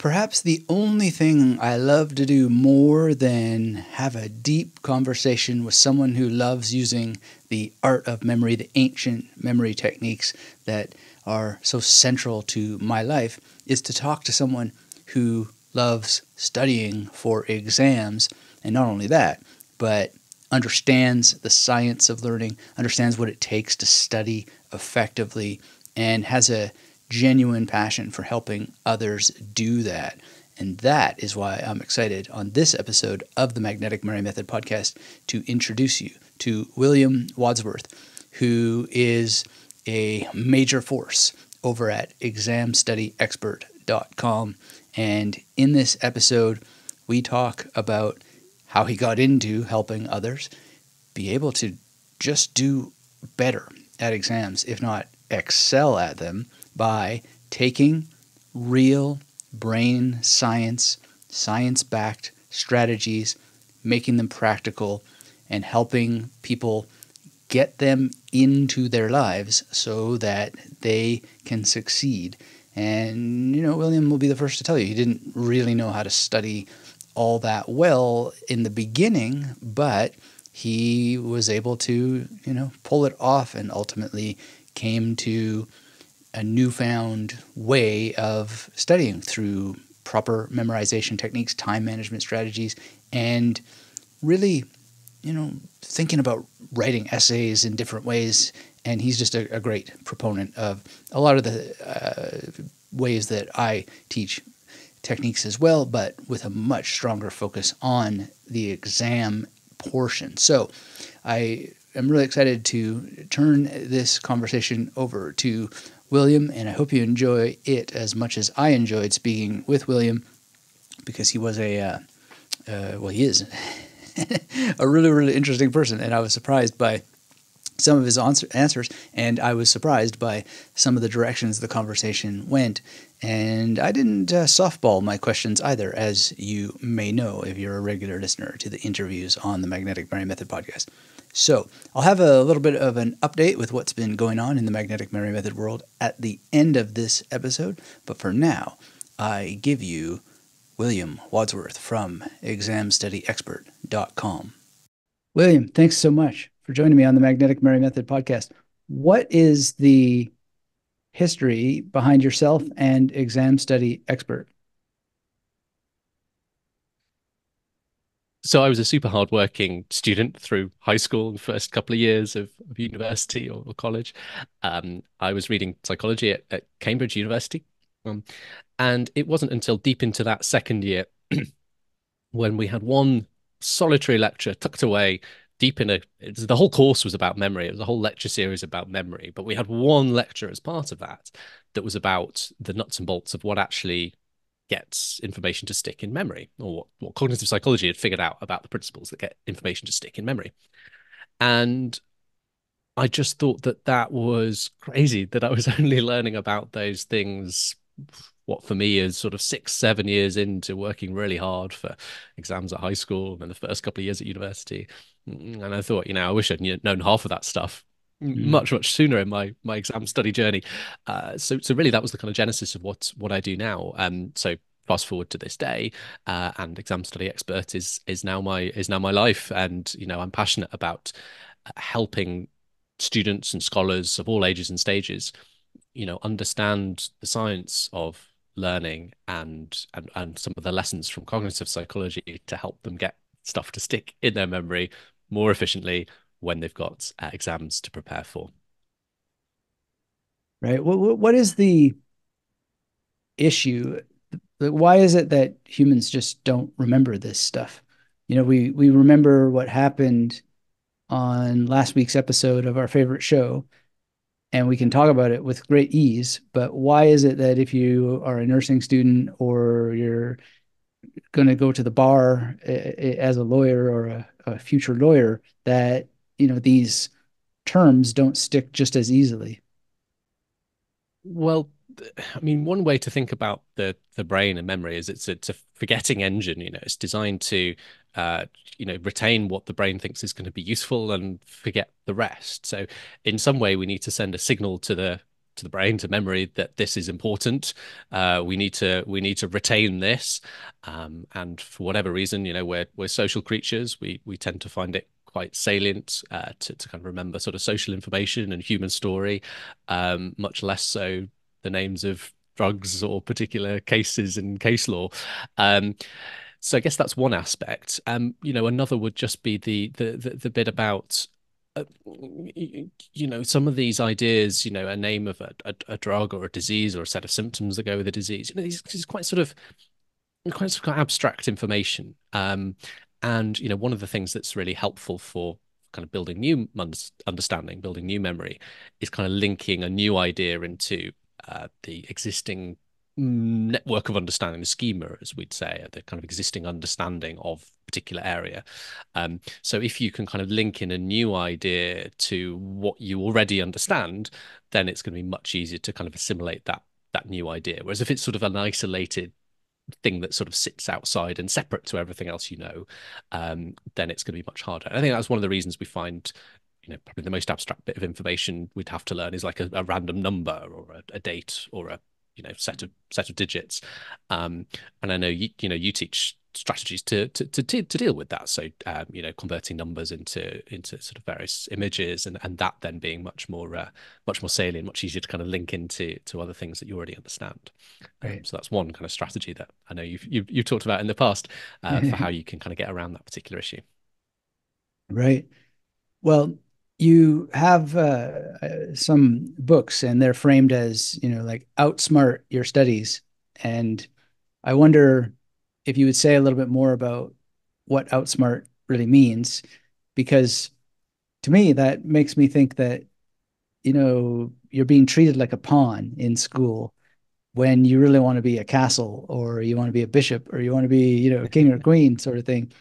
Perhaps the only thing I love to do more than have a deep conversation with someone who loves using the art of memory, the ancient memory techniques that are so central to my life, is to talk to someone who loves studying for exams. And not only that, but understands the science of learning, understands what it takes to study effectively, and has a genuine passion for helping others do that. And that is why I'm excited on this episode of the Magnetic Memory Method podcast to introduce you to William Wadsworth, who is a major force over at examstudyexpert.com. And in this episode, we talk about how he got into helping others be able to just do better at exams, if not excel at them, by taking real brain science, science-backed strategies, making them practical, and helping people get them into their lives so that they can succeed. And, William will be the first to tell you, he didn't really know how to study all that well in the beginning, but he was able to, pull it off and ultimately came to a newfound way of studying through proper memorization techniques, time management strategies, and really, thinking about writing essays in different ways. And he's just a great proponent of a lot of the ways that I teach techniques as well, but with a much stronger focus on the exam portion. So I am really excited to turn this conversation over to William, and I hope you enjoy it as much as I enjoyed speaking with William, because he was he is a really, really interesting person, and I was surprised by some of his answers, and I was surprised by some of the directions the conversation went. And I didn't softball my questions either, as you may know if you're a regular listener to the interviews on the Magnetic Memory Method podcast. So I'll have a little bit of an update with what's been going on in the Magnetic Memory Method world at the end of this episode. But for now, I give you William Wadsworth from examstudyexpert.com. William, thanks so much for joining me on the Magnetic Memory Method podcast. What is the history behind yourself and Exam Study Expert? So I was a super hardworking student through high school and first couple of years of university or college. I was reading psychology at Cambridge University. Um, and it wasn't until deep into that second year when we had one solitary lecture tucked away deep in the whole course was about memory. It was a whole lecture series about memory, but we had one lecture as part of that that was about the nuts and bolts of what actually gets information to stick in memory, or what cognitive psychology had figured out about the principles that get information to stick in memory. And I just thought that was crazy that I was only learning about those things, what for me is sort of 6, 7 years into working really hard for exams at high school and the first couple of years at university. And I thought, I wish I'd known half of that stuff much, much sooner in my exam study journey. So really that was the kind of genesis of what I do now. So fast forward to this day, and exam study expert is now my life. And I'm passionate about helping students and scholars of all ages and stages, understand the science of learning and some of the lessons from cognitive psychology to help them get stuff to stick in their memory more efficiently when they've got exams to prepare for. Right. What is the issue? Why is it that humans just don't remember this stuff? We remember what happened on last week's episode of our favorite show, and we can talk about it with great ease. But why is it that if you are a nursing student or you're going to go to the bar as a lawyer or a future lawyer, that these terms don't stick just as easily? Well, I mean, one way to think about the brain and memory is it's a forgetting engine. It's designed to uh, retain what the brain thinks is going to be useful and forget the rest. So in some way, we need to send a signal to to the brain, to memory, that this is important. We need to retain this. And for whatever reason, we're social creatures. We tend to find it quite salient to kind of remember sort of social information and human story, much less so the names of drugs or particular cases in case law. Um, so I guess that's one aspect. Another would just be the bit about some of these ideas, a name of a drug or a disease or a set of symptoms that go with a disease. These quite abstract information. And one of the things that's really helpful for kind of building new understanding, building new memory, is kind of linking a new idea into the existing network of understanding, the schema, as we'd say, the kind of existing understanding of a particular area. So if you can kind of link in a new idea to what you already understand, then it's going to be much easier to kind of assimilate that new idea. Whereas if it's sort of an isolated thing that sort of sits outside and separate to everything else, then it's going to be much harder. And I think that's one of the reasons we find, probably the most abstract bit of information we'd have to learn is like a random number or a date or a set of digits. And I know you teach strategies to deal with that. So converting numbers into sort of various images, and that then being much more salient, much easier to kind of link into other things that you already understand. Right. So that's one kind of strategy that I know you've talked about in the past for how you can kind of get around that particular issue. Right. Well, you have some books, and they're framed as, like outsmart your studies. And I wonder if you would say a little bit more about what outsmart really means, because to me, that makes me think that, you're being treated like a pawn in school when you really want to be a castle, or you want to be a bishop, or you want to be, a king or queen sort of thing.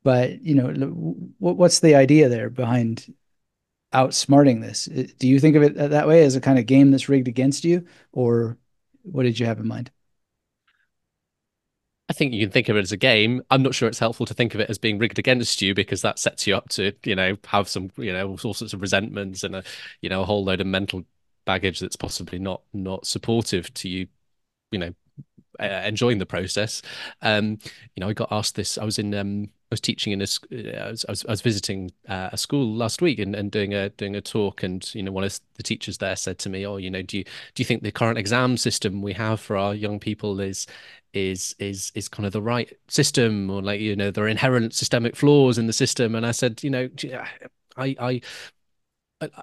But, what's the idea there behind outsmarting this? Do you think of it that way, as a kind of game that's rigged against you, or what did you have in mind? I think you can think of it as a game. I'm not sure it's helpful to think of it as being rigged against you, because that sets you up to, have some, all sorts of resentments and a whole load of mental baggage that's possibly not supportive to you, you know, enjoying the process. I got asked this. I was teaching in I was visiting a school last week, and doing a talk, and one of the teachers there said to me, "Oh, do you think the current exam system we have for our young people is kind of the right system, or like there are inherent systemic flaws in the system?" And I said, I I,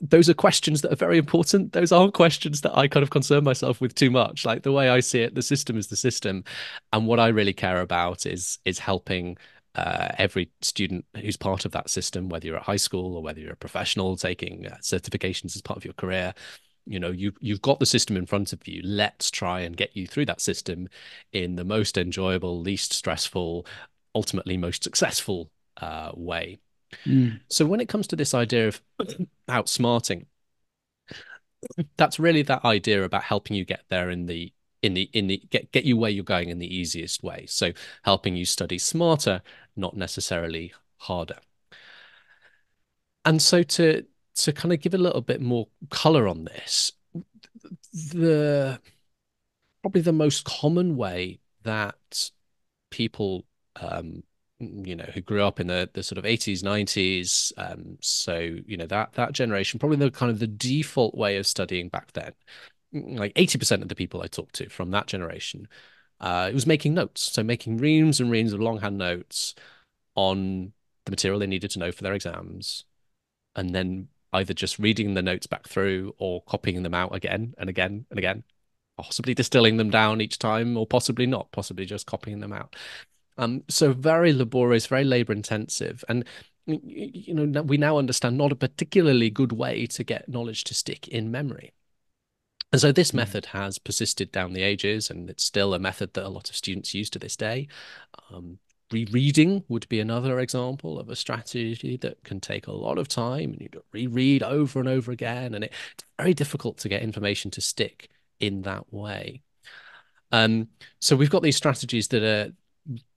those are questions that are very important. Those aren't questions that I kind of concern myself with too much. Like, the way I see it, the system is the system, and what I really care about is helping every student who's part of that system, whether you're at high school or whether you're a professional taking certifications as part of your career. You've got the system in front of you. Let's try and get you through that system in the most enjoyable, least stressful, ultimately most successful way. Mm. So when it comes to this idea of outsmarting, that's really that idea about helping you get there get you where you're going in the easiest way. So helping you study smarter, not necessarily harder. And so to kind of give a little bit more color on this, the probably the most common way that people who grew up in the sort of 80s, 90s. So, that generation, probably the kind of the default way of studying back then, like 80% of the people I talked to from that generation, it was making notes. So making reams and reams of longhand notes on the material they needed to know for their exams, and then either just reading the notes back through or copying them out again and again and again, possibly distilling them down each time, or possibly not, possibly just copying them out. So very laborious, very labor intensive. And we now understand not a particularly good way to get knowledge to stick in memory. And so this Mm. method has persisted down the ages, and it's still a method that a lot of students use to this day. Rereading would be another example of a strategy that can take a lot of time, and you reread over and over again, and it's very difficult to get information to stick in that way. So we've got these strategies that are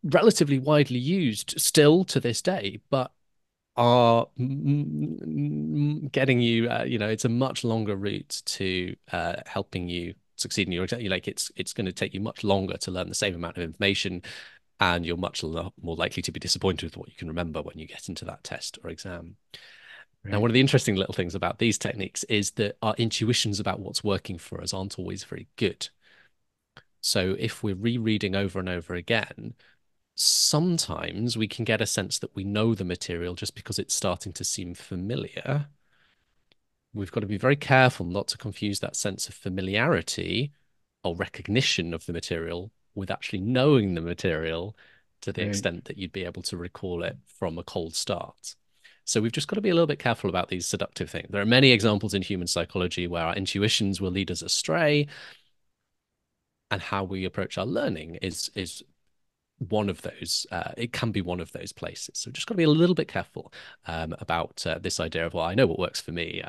relatively widely used still to this day, but are getting you, it's a much longer route to helping you succeed in your exam. Like it's going to take you much longer to learn the same amount of information, and you're much more likely to be disappointed with what you can remember when you get into that test or exam. Now, Right. one of the interesting little things about these techniques is that our intuitions about what's working for us aren't always very good. So if we're rereading over and over again, sometimes we can get a sense that we know the material just because it's starting to seem familiar. We've got to be very careful not to confuse that sense of familiarity or recognition of the material with actually knowing the material to the Right. extent that you'd be able to recall it from a cold start. So we've just got to be a little bit careful about these seductive things. There are many examples in human psychology where our intuitions will lead us astray, and how we approach our learning is one of those. It can be one of those places. So just got to be a little bit careful about this idea of, well, I know what works for me.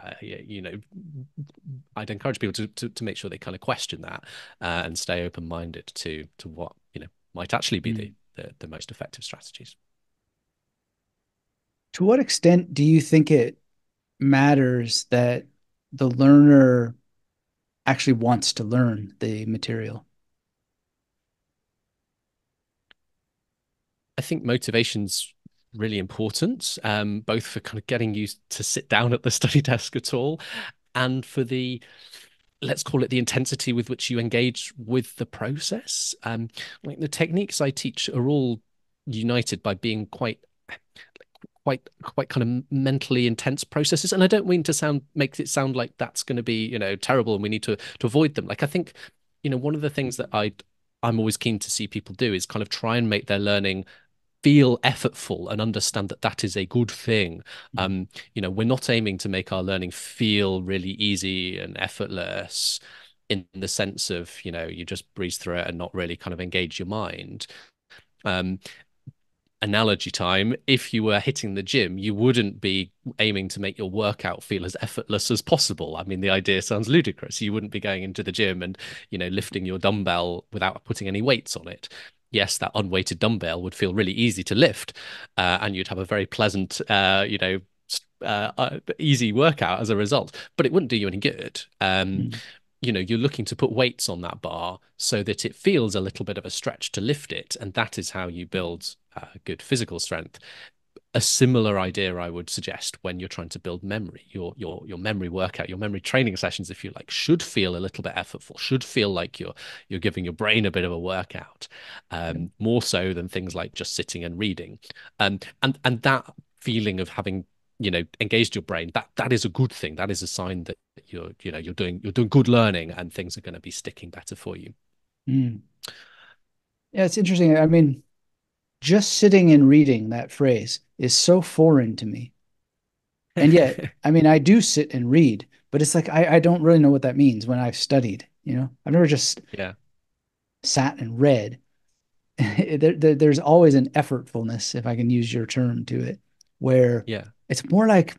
I'd encourage people to make sure they kind of question that and stay open minded to what might actually be Mm. the most effective strategies. To what extent do you think it matters that the learner actually wants to learn the material? I think motivation's really important, both for kind of getting you to sit down at the study desk at all, and for the, let's call it, the intensity with which you engage with the process. Like the techniques I teach are all united by being quite kind of mentally intense processes. And I don't mean to make it sound like that's going to be, terrible and we need to avoid them. Like I think, one of the things that I'm always keen to see people do is kind of try and make their learning feel effortful and understand that that is a good thing. Mm. We're not aiming to make our learning feel really easy and effortless in the sense of, you just breeze through it and not really kind of engage your mind. Um, Analogy time, if you were hitting the gym, you wouldn't be aiming to make your workout feel as effortless as possible. I mean, the idea sounds ludicrous. You wouldn't be going into the gym and, lifting your dumbbell without putting any weights on it. Yes, that unweighted dumbbell would feel really easy to lift, and you'd have a very pleasant, easy workout as a result, but it wouldn't do you any good. Mm. You're looking to put weights on that bar so that it feels a little bit of a stretch to lift it, and that is how you build good physical strength. A similar idea I would suggest when you're trying to build memory. Your memory workout, your memory training sessions, if you like, should feel a little bit effortful, should feel like you're giving your brain a bit of a workout, more so than things like just sitting and reading. And that feeling of having engaged your brain, that is a good thing. That is a sign that you're doing good learning, and things are going to be sticking better for you. Mm. Yeah, it's interesting. I mean, just sitting and reading, that phrase is so foreign to me. And yet, I mean, I do sit and read, but it's like I don't really know what that means when I've studied, you know? I've never just Yeah, sat and read. There's always an effortfulness, if I can use your term, to it, where yeah. it's more like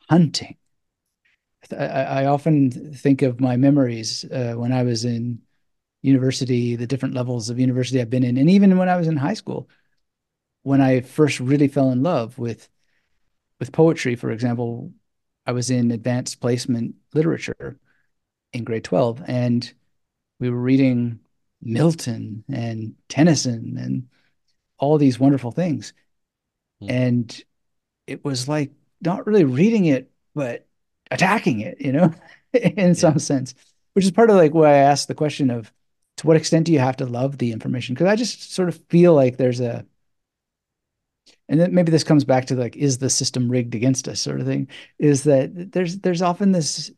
hunting. I often think of my memories when I was in university, the different levels of university I've been in, and even when I was in high school, when I first really fell in love with poetry, for example. I was in advanced placement literature in grade 12, and we were reading Milton and Tennyson and all these wonderful things. Mm. And it was like not really reading it, but attacking it, you know, in Yeah, some sense, which is part of like why I asked the question of to what extent do you have to love the information? Because I just sort of feel like there's a, and then maybe this comes back to like, is the system rigged against us sort of thing, is that there's often this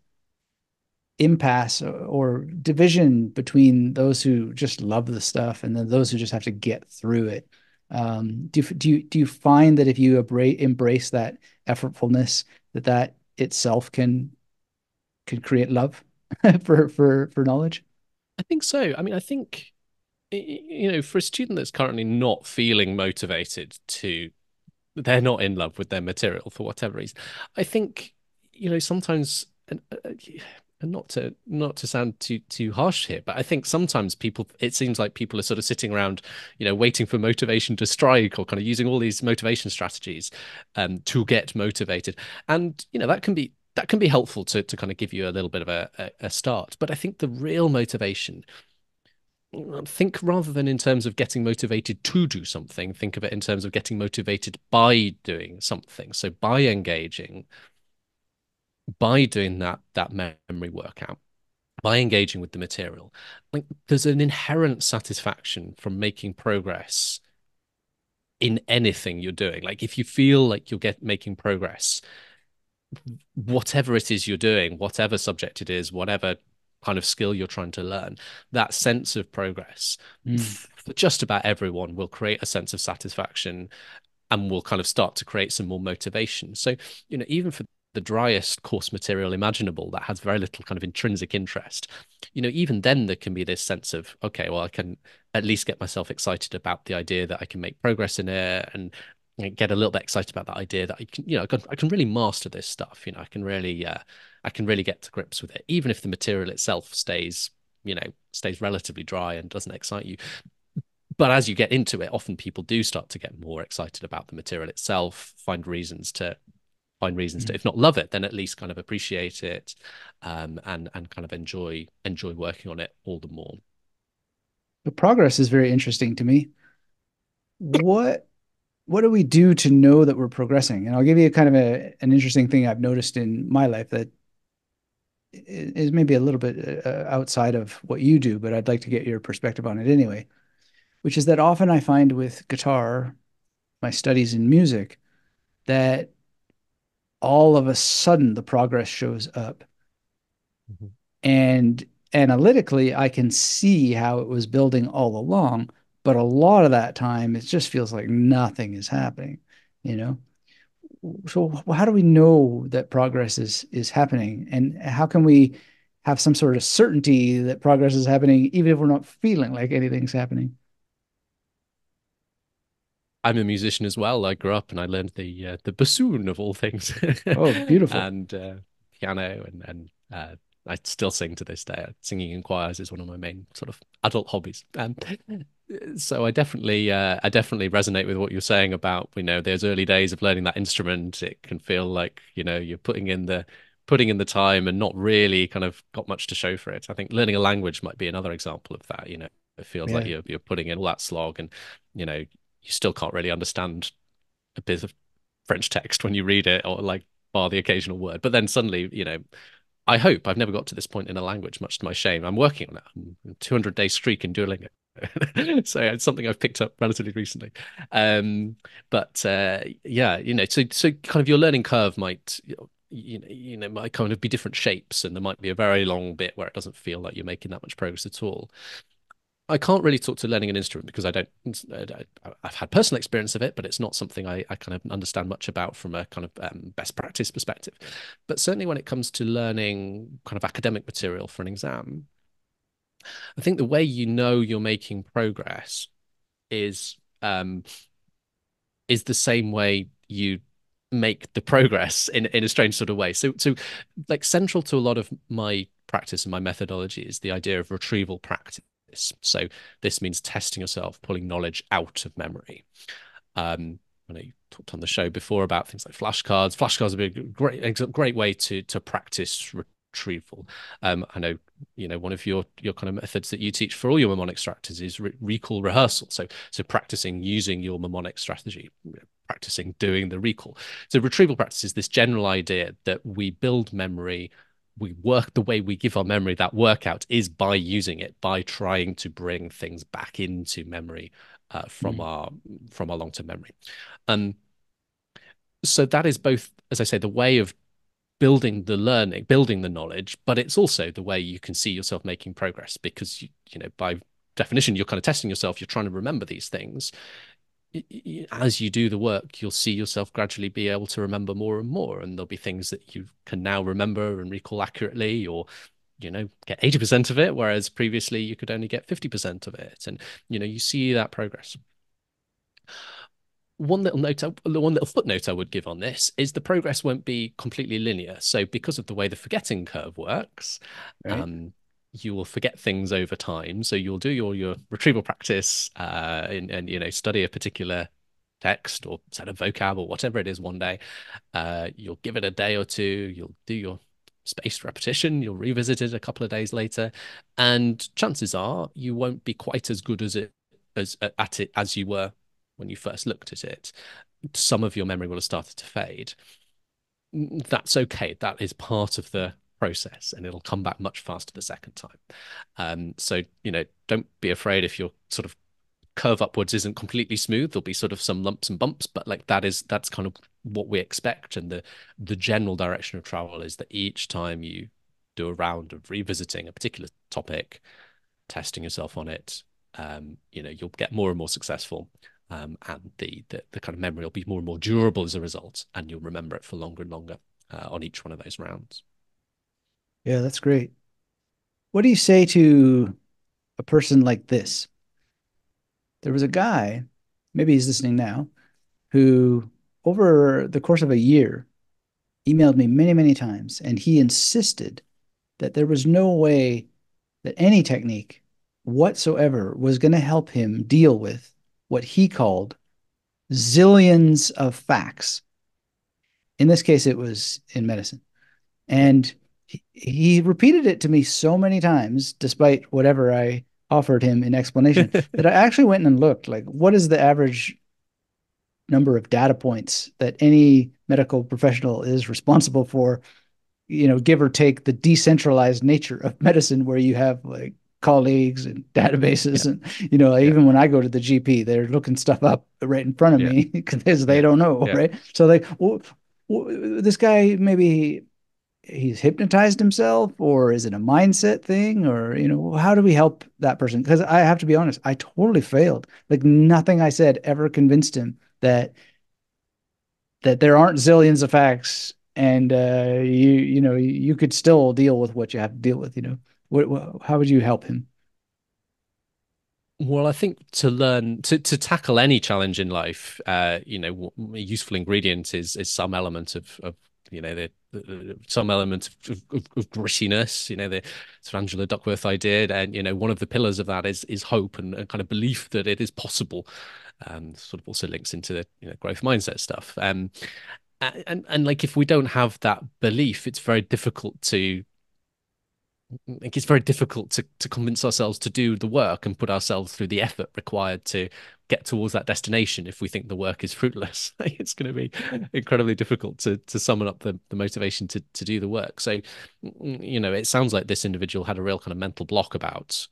impasse or division between those who just love the stuff and then those who just have to get through it. Do you find that if you embrace that effortfulness, that itself can create love for knowledge? I think so. I mean, I think for a student that's currently not feeling motivated to, they're not in love with their material for whatever reason. I think, sometimes and not to sound too harsh here, but I think sometimes people, it seems like people are sort of sitting around, waiting for motivation to strike, or kind of using all these motivation strategies to get motivated. And that can be helpful to kind of give you a little bit of a start. But I think the real motivation, think rather than in terms of getting motivated to do something, think of it in terms of getting motivated by doing something. So by engaging, by doing that memory workout, by engaging with the material, like there's an inherent satisfaction from making progress in anything you're doing. Like if you feel like you're making progress, whatever it is you're doing, whatever subject it is, whatever kind of skill you're trying to learn, that sense of progress Mm. for just about everyone will create a sense of satisfaction and will kind of start to create some more motivation. So, even for the driest course material imaginable that has very little kind of intrinsic interest, even then there can be this sense of, okay, well, I can at least get myself excited about the idea that I can make progress in it, and get a little bit excited about that idea that I can, I can really master this stuff. I can really get to grips with it, even if the material itself stays relatively dry and doesn't excite you. But as you get into it, often people do start to get more excited about the material itself, find reasons to, Mm. if not love it, then at least kind of appreciate it, and kind of enjoy working on it all the more. The progress is very interesting to me. What what do we do to know that we're progressing? And I'll give you kind of an interesting thing I've noticed in my life that is maybe a little bit outside of what you do, but I'd like to get your perspective on it anyway, which is that often I find with guitar, my studies in music, that all of a sudden the progress shows up. Mhm. And analytically, I can see how it was building all along, but a lot of that time, it just feels like nothing is happening, you know? So how do we know that progress is happening? And how can we have some sort of certainty that progress is happening, even if we're not feeling like anything's happening? I'm a musician as well. I grew up and I learned the bassoon of all things, Oh, beautiful. and piano, and I still sing to this day. Singing in choirs is one of my main sort of adult hobbies. So I definitely resonate with what you're saying about, those early days of learning that instrument. It can feel like, you're putting in the time and not really kind of got much to show for it. I think learning a language might be another example of that. It feels like Yeah. you're putting in all that slog, and you still can't really understand a bit of French text when you read it, or like bar the occasional word. But then suddenly, I hope, I've never got to this point in a language, much to my shame. I'm working on it. I'm a 200-day streak in Duolingo. So it's something I've picked up relatively recently. But yeah, so kind of your learning curve might kind of be different shapes, and there might be a very long bit where it doesn't feel like you're making that much progress at all. I can't really talk to learning an instrument because I've had personal experience of it, but it's not something I kind of understand much about from a kind of best practice perspective. But certainly when it comes to learning kind of academic material for an exam, I think the way you're making progress is um, is the same way you make the progress in a strange sort of way. So like central to a lot of my practice and my methodology is the idea of retrieval practice. So this means testing yourself, pulling knowledge out of memory. I know you talked on the show before about things like flashcards. Flashcards would be a great way to practice retrieval. I know one of your kind of methods that you teach for all your mnemonic strategies is recall rehearsal. So practicing using your mnemonic strategy, practicing doing the recall. So retrieval practice is this general idea that we build memory. We work, the way we give our memory that workout is by using it, by trying to bring things back into memory from Mm. our long-term memory. Um, so that is both, as I say, the way of building the learning, building the knowledge, but it's also the way you can see yourself making progress, because by definition you're kind of testing yourself. You're trying to remember these things. As you do the work, you'll see yourself gradually be able to remember more and more, and there'll be things that you can now remember and recall accurately, or get 80% of it, whereas previously you could only get 50% of it, and you see that progress. the one little footnote I would give on this is the progress won't be completely linear. So because of the way the forgetting curve works, Right. um, you will forget things over time. So you'll do your retrieval practice, and study a particular text or set of vocab or whatever it is one day. You'll give it a day or two. You'll do your spaced repetition. You'll revisit it a couple of days later, and chances are you won't be quite as good as at it as you were when you first looked at it. Some of your memory will have started to fade. That's okay. That is part of the process, and it'll come back much faster the second time. So don't be afraid if your sort of curve upwards isn't completely smooth. There'll be sort of some lumps and bumps, but like that's kind of what we expect. And the general direction of travel is that each time you do a round of revisiting a particular topic, testing yourself on it, you'll get more and more successful. And the kind of memory will be more and more durable as a result, and you'll remember it for longer and longer on each one of those rounds. Yeah, that's great. What do you say to a person like this? There was a guy, maybe he's listening now, who over the course of a year emailed me many, many times, and he insisted that there was no way that any technique whatsoever was going to help him deal with what he called zillions of facts. In this case, it was in medicine. Yeah. And he repeated it to me so many times, despite whatever I offered him in explanation, that I actually went and looked like, what is the average number of data points that any medical professional is responsible for, give or take the decentralized nature of medicine where you have like colleagues and databases Yeah. and Yeah. even when I go to the GP, they're looking stuff up right in front of Yeah. me because they Yeah. don't know, Yeah. right? So like, well, this guy, maybe he's hypnotized himself, or is it a mindset thing, or how do we help that person? Because I have to be honest, I totally failed. Like nothing I said ever convinced him that there aren't zillions of facts, and you could still deal with what you have to deal with. How would you help him? Well, I think to learn to tackle any challenge in life, a useful ingredient is some element of some element of grittiness. The sort of Angela Duckworth idea, and one of the pillars of that is hope and kind of belief that it is possible. Sort of also links into the growth mindset stuff. And like if we don't have that belief, it's very difficult to convince ourselves to do the work and put ourselves through the effort required to get towards that destination if we think the work is fruitless. It's going to be incredibly difficult to summon up the motivation to do the work. So, it sounds like this individual had a real kind of mental block about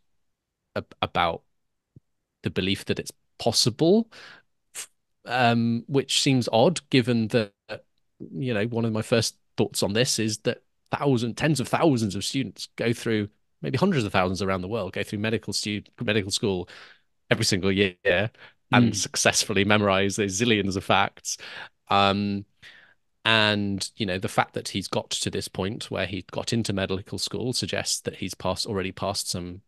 the belief that it's possible, which seems odd given that, one of my first thoughts on this is that tens of thousands of students go through, maybe hundreds of thousands around the world, go through medical school every single year and Mm. successfully memorize those zillions of facts. Um, and the fact that he's got to this point where he got into medical school suggests that he's already passed some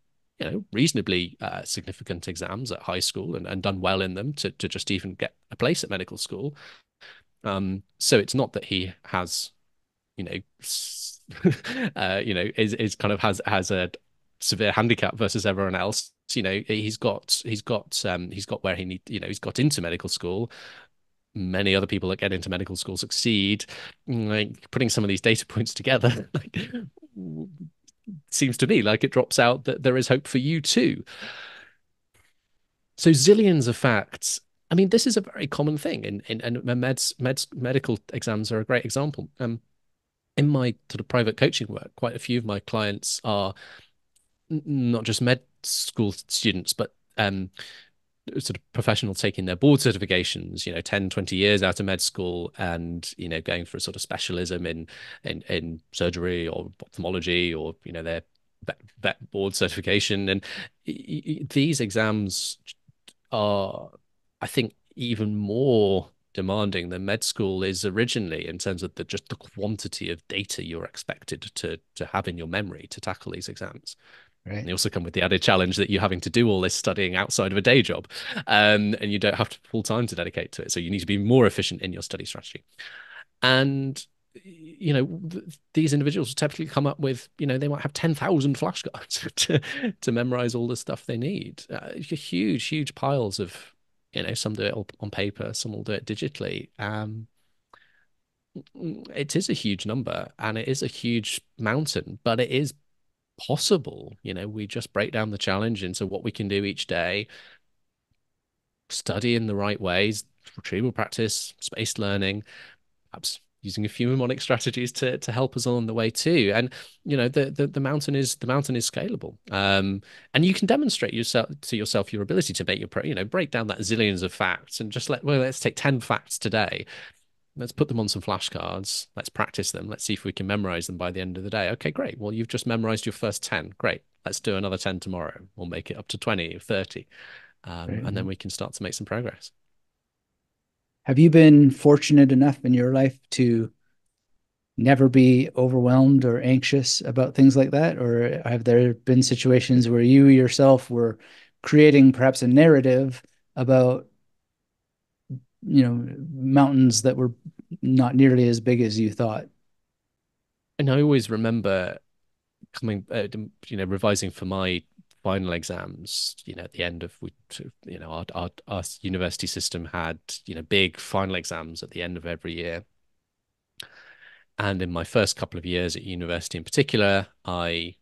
reasonably significant exams at high school and done well in them to just even get a place at medical school. So it's not that he has, you know, is kind of has a severe handicap versus everyone else. He's got where he need, he's got into medical school. Many other people that get into medical school succeed. Like putting some of these data points together, like seems to me like it drops out that there is hope for you too. So zillions of facts. I mean, this is a very common thing, and medical exams are a great example. In my sort of private coaching work, quite a few of my clients are not just med school students, but sort of professionals taking their board certifications, 10, 20 years out of med school and, going for a sort of specialism in surgery or ophthalmology or, their vet board certification. And these exams are, I think, even more demanding than med school is originally in terms of just the quantity of data you're expected to have in your memory to tackle these exams. And Right. they also come with the added challenge that you're having to do all this studying outside of a day job, and you don't have to full time to dedicate to it. So you need to be more efficient in your study strategy. And these individuals typically come up with, they might have 10,000 flashcards to memorize all the stuff they need. Huge, huge piles of, some do it on paper, some will do it digitally. It is a huge number and it is a huge mountain, but it is possible. We just break down the challenge into what we can do each day, study in the right ways, retrieval practice, spaced learning, perhaps using a few mnemonic strategies to help us along the way too. And the mountain is scalable. And you can demonstrate yourself your ability to make break down that zillions of facts and just let's take 10 facts today. Let's put them on some flashcards. Let's practice them. Let's see if we can memorize them by the end of the day. Okay, great. Well, you've just memorized your first 10. Great. Let's do another 10 tomorrow. We'll make it up to 20 or 30. Right. And then we can start to make some progress. Have you been fortunate enough in your life to never be overwhelmed or anxious about things like that? Or have there been situations where you yourself were creating perhaps a narrative about, mountains that were not nearly as big as you thought? And I always remember coming, revising for my final exams, at the end of, our university system had, big final exams at the end of every year. And in my first couple of years at university in particular, I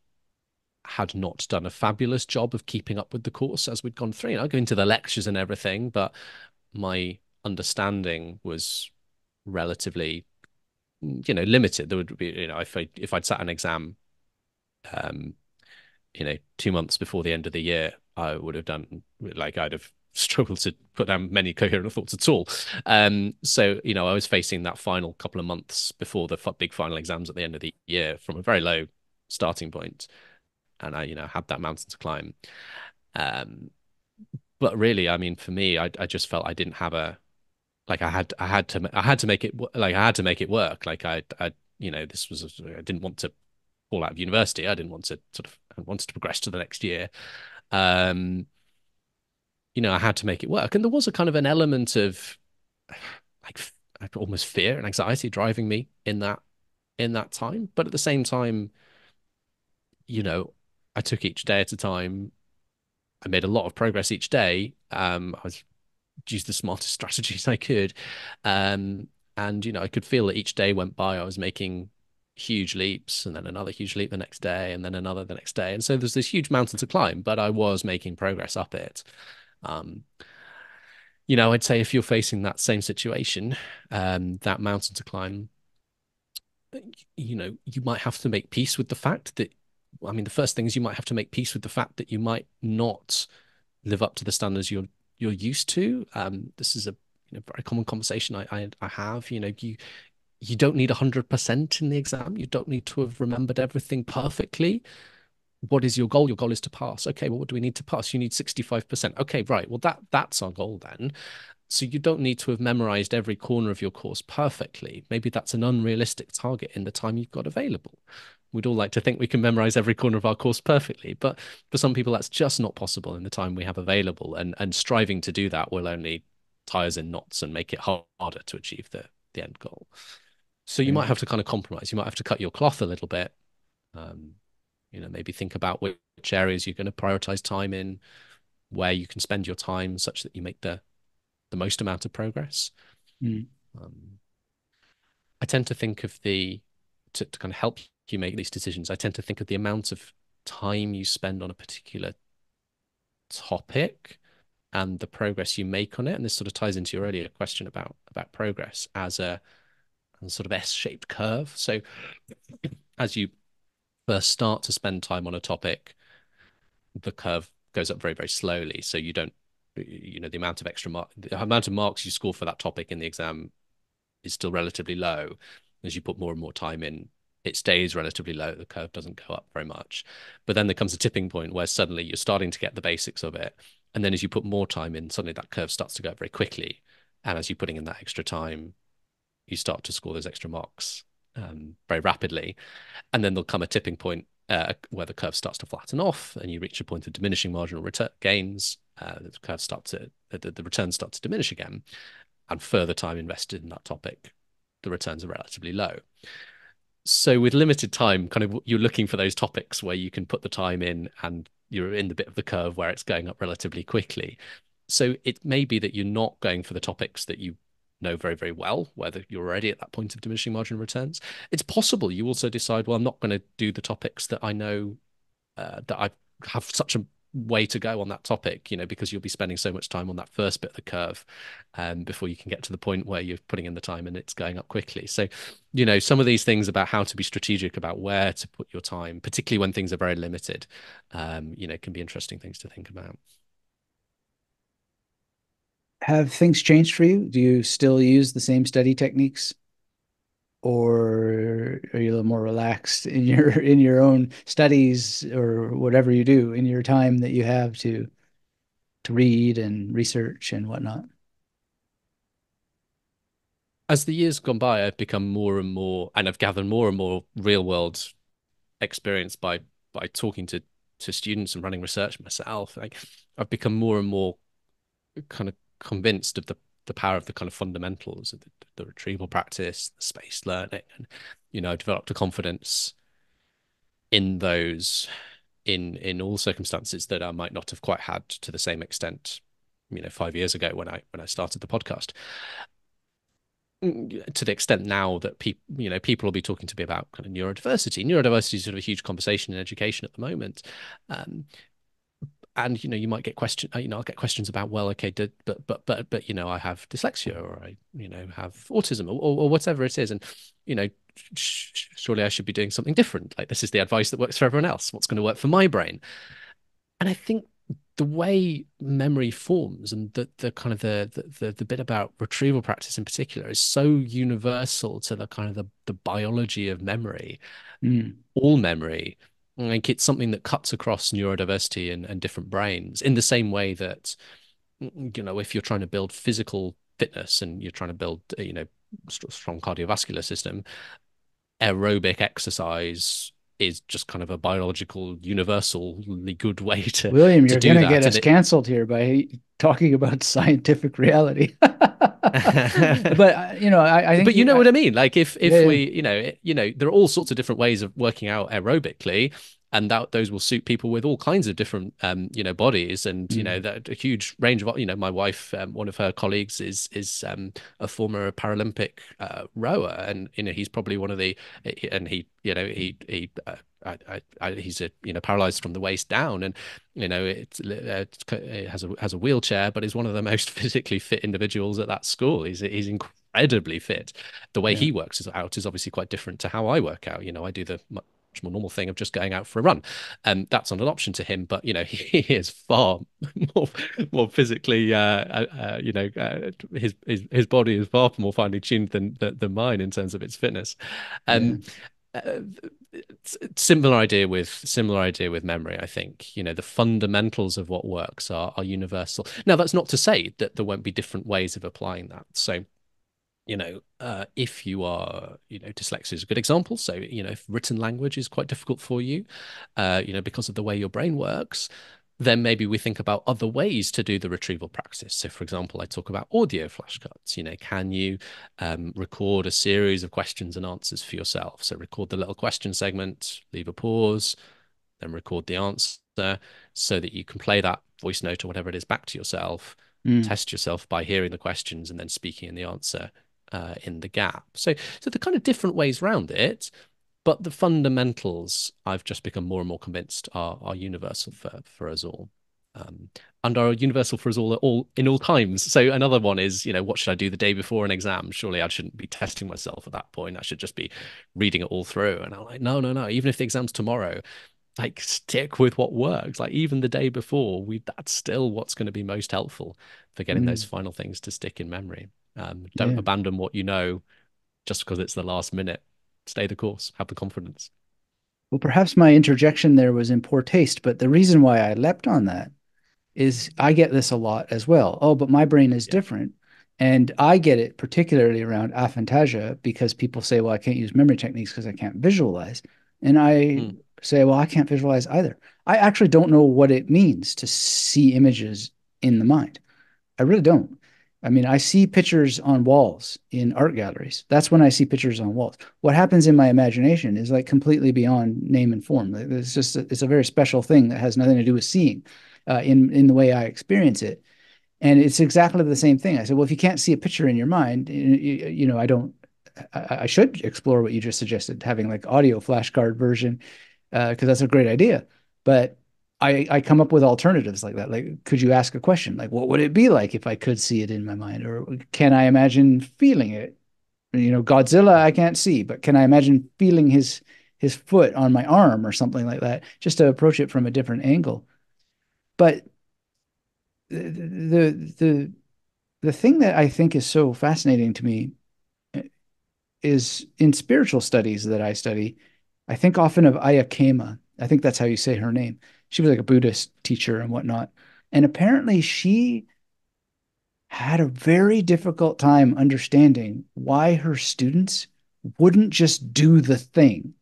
had not done a fabulous job of keeping up with the course as we'd gone through. I go into the lectures and everything, but my understanding was relatively, limited. There would be, if I'd sat an exam, um, 2 months before the end of the year, I would have done I'd have struggled to put down many coherent thoughts at all. So, I was facing that final couple of months before the big final exams at the end of the year from a very low starting point, and I, had that mountain to climb. Um, but really, I mean, for me, I just felt I didn't have a I had to make it I had to make it work. This was I didn't want to fall out of university. I didn't want to I wanted to progress to the next year. Um, I had to make it work. And there was a kind of an element of like almost fear and anxiety driving me in that time. But at the same time, you know, I took each day at a time. I made a lot of progress each day. I was used the smartest strategies I could. And I could feel that each day went by, I was making huge leaps and then another huge leap the next day and then another the next day. And so there's this huge mountain to climb, but I was making progress up it. Um, I'd say if you're facing that same situation, that mountain to climb, you might have to make peace with the fact that, I mean, the first thing is you might have to make peace with the fact that you might not live up to the standards you're used to. This is a very common conversation I have. You don't need 100% in the exam. You don't need to have remembered everything perfectly. What is your goal? Your goal is to pass. Okay, well, what do we need to pass? You need 65%. Okay, right. Well, that's our goal then. So you don't need to have memorized every corner of your course perfectly. Maybe that's an unrealistic target in the time you've got available. We'd all like to think we can memorize every corner of our course perfectly, but for some people that's just not possible in the time we have available. And striving to do that will only tie us in knots and make it harder to achieve the end goal. So you might Right. have to kind of compromise. You might have to cut your cloth a little bit. Um, maybe think about which areas you're going to prioritize time in, where you can spend your time such that you make the most amount of progress. Mm. Um, I tend to think of to kind of help you make these decisions. I tend to think of the amount of time you spend on a particular topic and the progress you make on it. And this sort of ties into your earlier question about progress as a sort of S-shaped curve. So as you first start to spend time on a topic, the curve goes up very, very slowly. So you don't, the amount of marks you score for that topic in the exam is still relatively low. As you put more and more time in, it stays relatively low. The curve doesn't go up very much. But then there comes a tipping point where suddenly you're starting to get the basics of it. And then as you put more time in, suddenly that curve starts to go up very quickly. And as you're putting in that extra time, you start to score those extra marks very rapidly. And then there'll come a tipping point where the curve starts to flatten off and you reach a point of diminishing marginal return gains, the returns start to diminish again, and further time invested in that topic, the returns are relatively low. So with limited time, kind of you're looking for those topics where you can put the time in and you're in the bit of the curve where it's going up relatively quickly. So it may be that you're not going for the topics that you know very, very well, whether you're already at that point of diminishing marginal returns. It's possible you also decide, well, I'm not going to do the topics that I know that I have such a way to go on that topic, because you'll be spending so much time on that first bit of the curve before you can get to the point where you're putting in the time and it's going up quickly. So, some of these things about how to be strategic about where to put your time, particularly when things are very limited, can be interesting things to think about. Have things changed for you? Do you still use the same study techniques, or are you a little more relaxed in your own studies or whatever you do in your time that you have to read and research and whatnot? As the years gone by, I've become more and more, and I've gathered more and more real world experience by talking to students and running research myself. Like I've become more and more kind of convinced of the power of the kind of fundamentals of the retrieval practice, the spaced learning, and I've developed a confidence in those in all circumstances that I might not have quite had to the same extent, 5 years ago when I started the podcast. To the extent now that people will be talking to me about kind of neurodiversity. Neurodiversity is sort of a huge conversation in education at the moment. And you might get I'll get questions about, well, okay, but I have dyslexia, or I have autism, or whatever it is, and surely I should be doing something different. Like, this is the advice that works for everyone else. What's going to work for my brain? And I think the way memory forms, and the kind of the bit about retrieval practice in particular, is so universal to the kind of the biology of memory, all memory. Like, it's something that cuts across neurodiversity and different brains in the same way that, if you're trying to build physical fitness and you're trying to build, strong cardiovascular system, aerobic exercise is just kind of a biological, universally good way to William, you're do going to get that. us canceled here by talking about scientific reality. But I think But you know what I mean? Like, yeah, if yeah. we, there are all sorts of different ways of working out aerobically, and those will suit people with all kinds of different bodies, and that a huge range of, my wife, one of her colleagues is a former Paralympic rower, and he's probably one of the, and he's paralyzed from the waist down, and it has a wheelchair, but is one of the most physically fit individuals at that school. He's incredibly fit. The way Yeah. he works out is obviously quite different to how I work out. I do the much more normal thing of just going out for a run, and that's not an option to him. But he is far more physically. His body is far more finely tuned than mine in terms of its fitness. Yeah. Um, uh, similar idea with memory. I think the fundamentals of what works are universal. Now, that's not to say that there won't be different ways of applying that. So if you are, dyslexia is a good example. So, if written language is quite difficult for you, because of the way your brain works, then maybe we think about other ways to do the retrieval practice. So, for example, I talk about audio flashcards. Can you record a series of questions and answers for yourself? So, record the little question segment, leave a pause, then record the answer, so that you can play that voice note or whatever it is back to yourself, Mm. test yourself by hearing the questions and then speaking in the answer in the gap. So the kind of different ways around it, but the fundamentals, I've just become more and more convinced, are universal for us all. And are universal for us all in all times. So another one is, what should I do the day before an exam? Surely I shouldn't be testing myself at that point. I should just be reading it all through. And I'm like, no, no, no. Even if the exam's tomorrow, like, stick with what works. Like, even the day before, that's still what's going to be most helpful for getting those Mm. final things to stick in memory. Don't Yeah. abandon what you know just because it's the last minute. Stay the course. Have the confidence. Well, perhaps my interjection there was in poor taste, but the reason why I leapt on that is I get this a lot as well. Oh, but my brain is Yeah. different. And I get it particularly around aphantasia because people say, well, I can't use memory techniques because I can't visualize. And I Mm. say, well, I can't visualize either. I actually don't know what it means to see images in the mind. I really don't. I mean, I see pictures on walls in art galleries. That's when I see pictures on walls. What happens in my imagination is like completely beyond name and form. It's just it's a very special thing that has nothing to do with seeing, in the way I experience it. And it's exactly the same thing. I said, well, if you can't see a picture in your mind, I don't. I should explore what you just suggested, having like audio flashcard version, because that's a great idea. But I come up with alternatives like that. Like, could you ask a question? Like, what would it be like if I could see it in my mind? Or can I imagine feeling it? Godzilla, I can't see, but can I imagine feeling his foot on my arm or something like that, just to approach it from a different angle? But the the thing that I think is so fascinating to me is in spiritual studies that I study, I think often of Aya Kema. I think that's how you say her name. She was like a Buddhist teacher and whatnot. And apparently she had a very difficult time understanding why her students wouldn't just do the thing.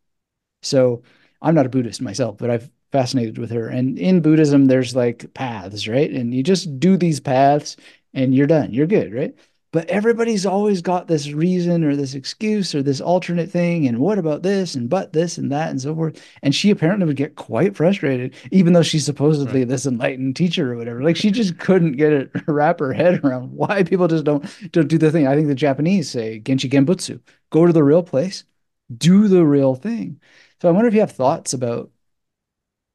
So I'm not a Buddhist myself, but I've fascinated with her. And in Buddhism, there's like paths, right? And you just do these paths and you're done. You're good, right? But everybody's always got this reason or this excuse or this alternate thing. And what about this? And but this and that and so forth. And she apparently would get quite frustrated, even though she's supposedly Right. this enlightened teacher or whatever. Like she just couldn't get it, wrap her head around why people just don't do the thing. I think the Japanese say Genchi Genbutsu, go to the real place, do the real thing. So I wonder if you have thoughts about,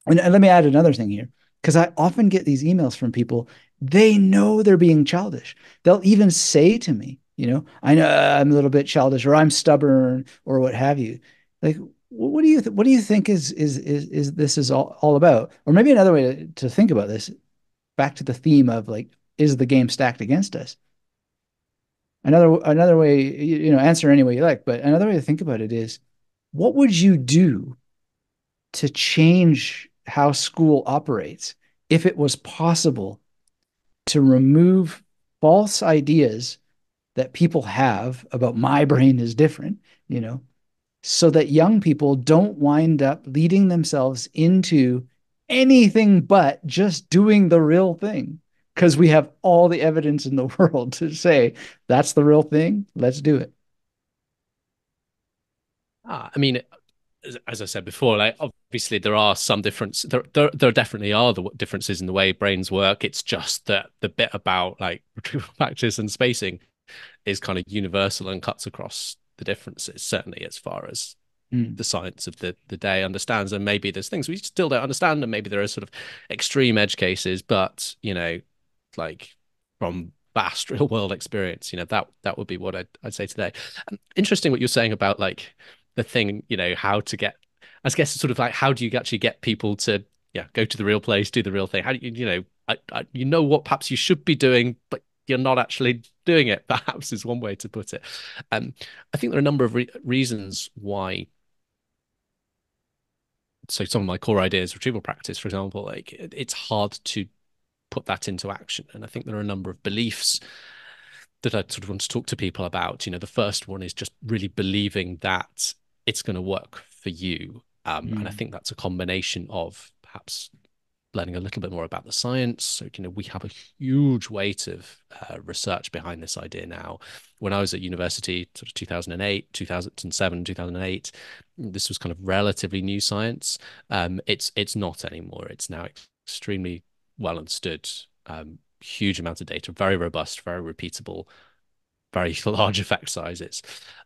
and let me add another thing here, because I often get these emails from people, they know they're being childish. They'll even say to me, I know I'm a little bit childish or I'm stubborn or what have you. Like, what do you think is this is all about? Or maybe another way to think about this, back to the theme of like, is the game stacked against us? Another way, answer any way you like, but another way to think about it is, what would you do to change how school operates if it was possible to remove false ideas that people have about my brain is different, you know, so that young people don't wind up leading themselves into anything but just doing the real thing. Because we have all the evidence in the world to say that's the real thing. Let's do it. I mean, as I said before, like obviously there are some difference. There definitely are the differences in the way brains work. It's just that the bit about like retrieval practice and spacing is kind of universal and cuts across the differences, certainly as far as Mm, the science of the day understands. And maybe there's things we still don't understand, and maybe there are sort of extreme edge cases, but like from vast real world experience, that would be what I'd say today. Interesting what you're saying about like the thing, how to get, I guess it's sort of like how do you actually get people to go to the real place, do the real thing? How do you know what perhaps you should be doing, but you're not actually doing it, perhaps is one way to put it. I think there are a number of reasons why. So some of my core ideas, retrieval practice, for example, like it's hard to put that into action. And I think there are a number of beliefs that I sort of want to talk to people about. The first one is just really believing that it's going to work for you. And I mm, think that's a combination of perhaps learning a little bit more about the science. So, we have a huge weight of research behind this idea now. When I was at university, sort of 2008, 2007, 2008, this was kind of relatively new science. It's not anymore. It's now extremely well understood. Huge amounts of data, very robust, very repeatable, very large effect sizes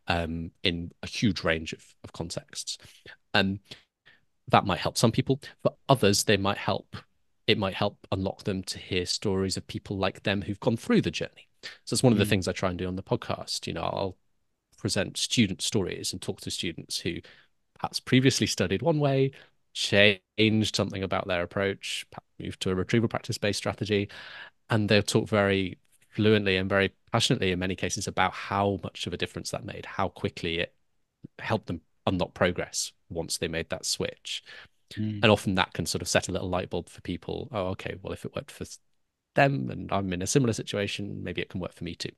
in a huge range of contexts. Um, that might help some people. For others, it might help unlock them to hear stories of people like them who've gone through the journey. So it's one of the mm, things I try and do on the podcast. I'll present student stories and talk to students who perhaps previously studied one way, changed something about their approach, moved to a retrieval practice based strategy, and they'll talk very fluently and very passionately in many cases about how much of a difference that made, how quickly it helped them unlock progress once they made that switch. mm. And often that can sort of set a little light bulb for people. Oh, okay, well, if it worked for them and I'm in a similar situation, maybe it can work for me too.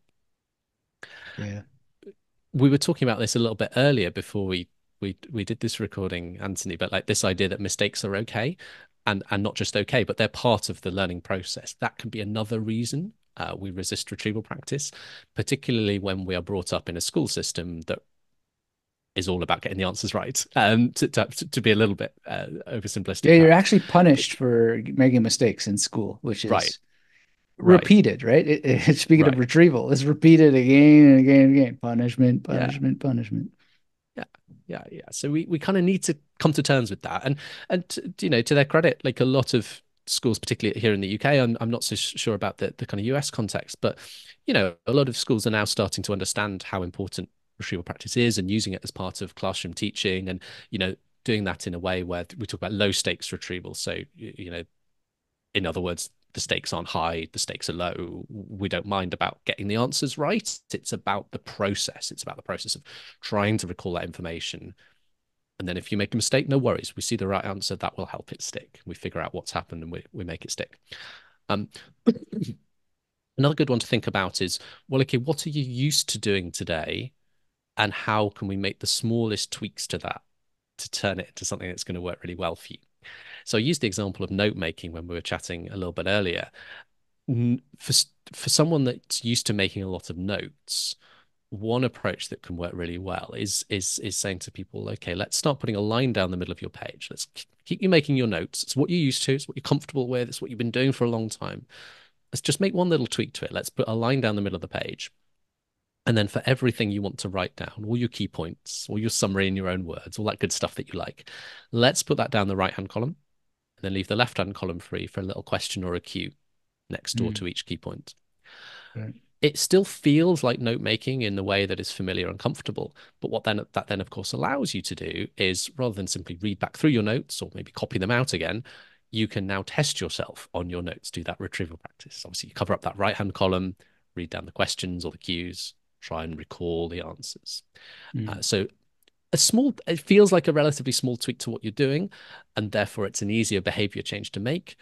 Yeah. We were talking about this a little bit earlier before we we did this recording, Anthony, but like this idea that mistakes are okay, and not just okay, but they're part of the learning process. That can be another reason we resist retrieval practice, particularly when we are brought up in a school system that is all about getting the answers right. To be a little bit Yeah, oversimplistic, you're perhaps. actually punished for making mistakes in school, which Right, is right, repeated, right? Speaking of right. retrieval, it's repeated again and again and again. Punishment, Yeah, punishment, punishment. yeah, yeah. So we kind of need to come to terms with that, and to their credit, like a lot of schools, particularly here in the UK, I'm not so sure about the kind of US context, but a lot of schools are now starting to understand how important retrieval practice is and using it as part of classroom teaching, and doing that in a way where we talk about low stakes retrieval. So in other words, the stakes aren't high, the stakes are low. We don't mind about getting the answers right. It's about the process. It's about the process of trying to recall that information. And then if you make a mistake, no worries. We see the right answer. That will help it stick. We figure out what's happened and we make it stick. Um, Another good one to think about is, well, okay, what are you used to doing today? And how can we make the smallest tweaks to that to turn it into something that's going to work really well for you? So I used the example of note making when we were chatting a little bit earlier. For someone that's used to making a lot of notes, one approach that can work really well is saying to people, okay, let's start putting a line down the middle of your page. Let's keep you making your notes. It's what you're used to. It's what you're comfortable with. It's what you've been doing for a long time. Let's just make one little tweak to it. Let's put a line down the middle of the page. And then for everything you want to write down, all your key points, all your summary in your own words, all that good stuff that you like, let's put that down the right-hand column and then leave the left-hand column free for a little question or a cue next door Mm, to each key point. right. It still feels like note making in the way that is familiar and comfortable. But what then that then of course allows you to do is, rather than simply read back through your notes or maybe copy them out again, you can now test yourself on your notes, do that retrieval practice. Obviously, you cover up that right hand column, read down the questions or the cues, try and recall the answers. Mm, So it feels like a relatively small tweak to what you're doing, and therefore it's an easier behavior change to make,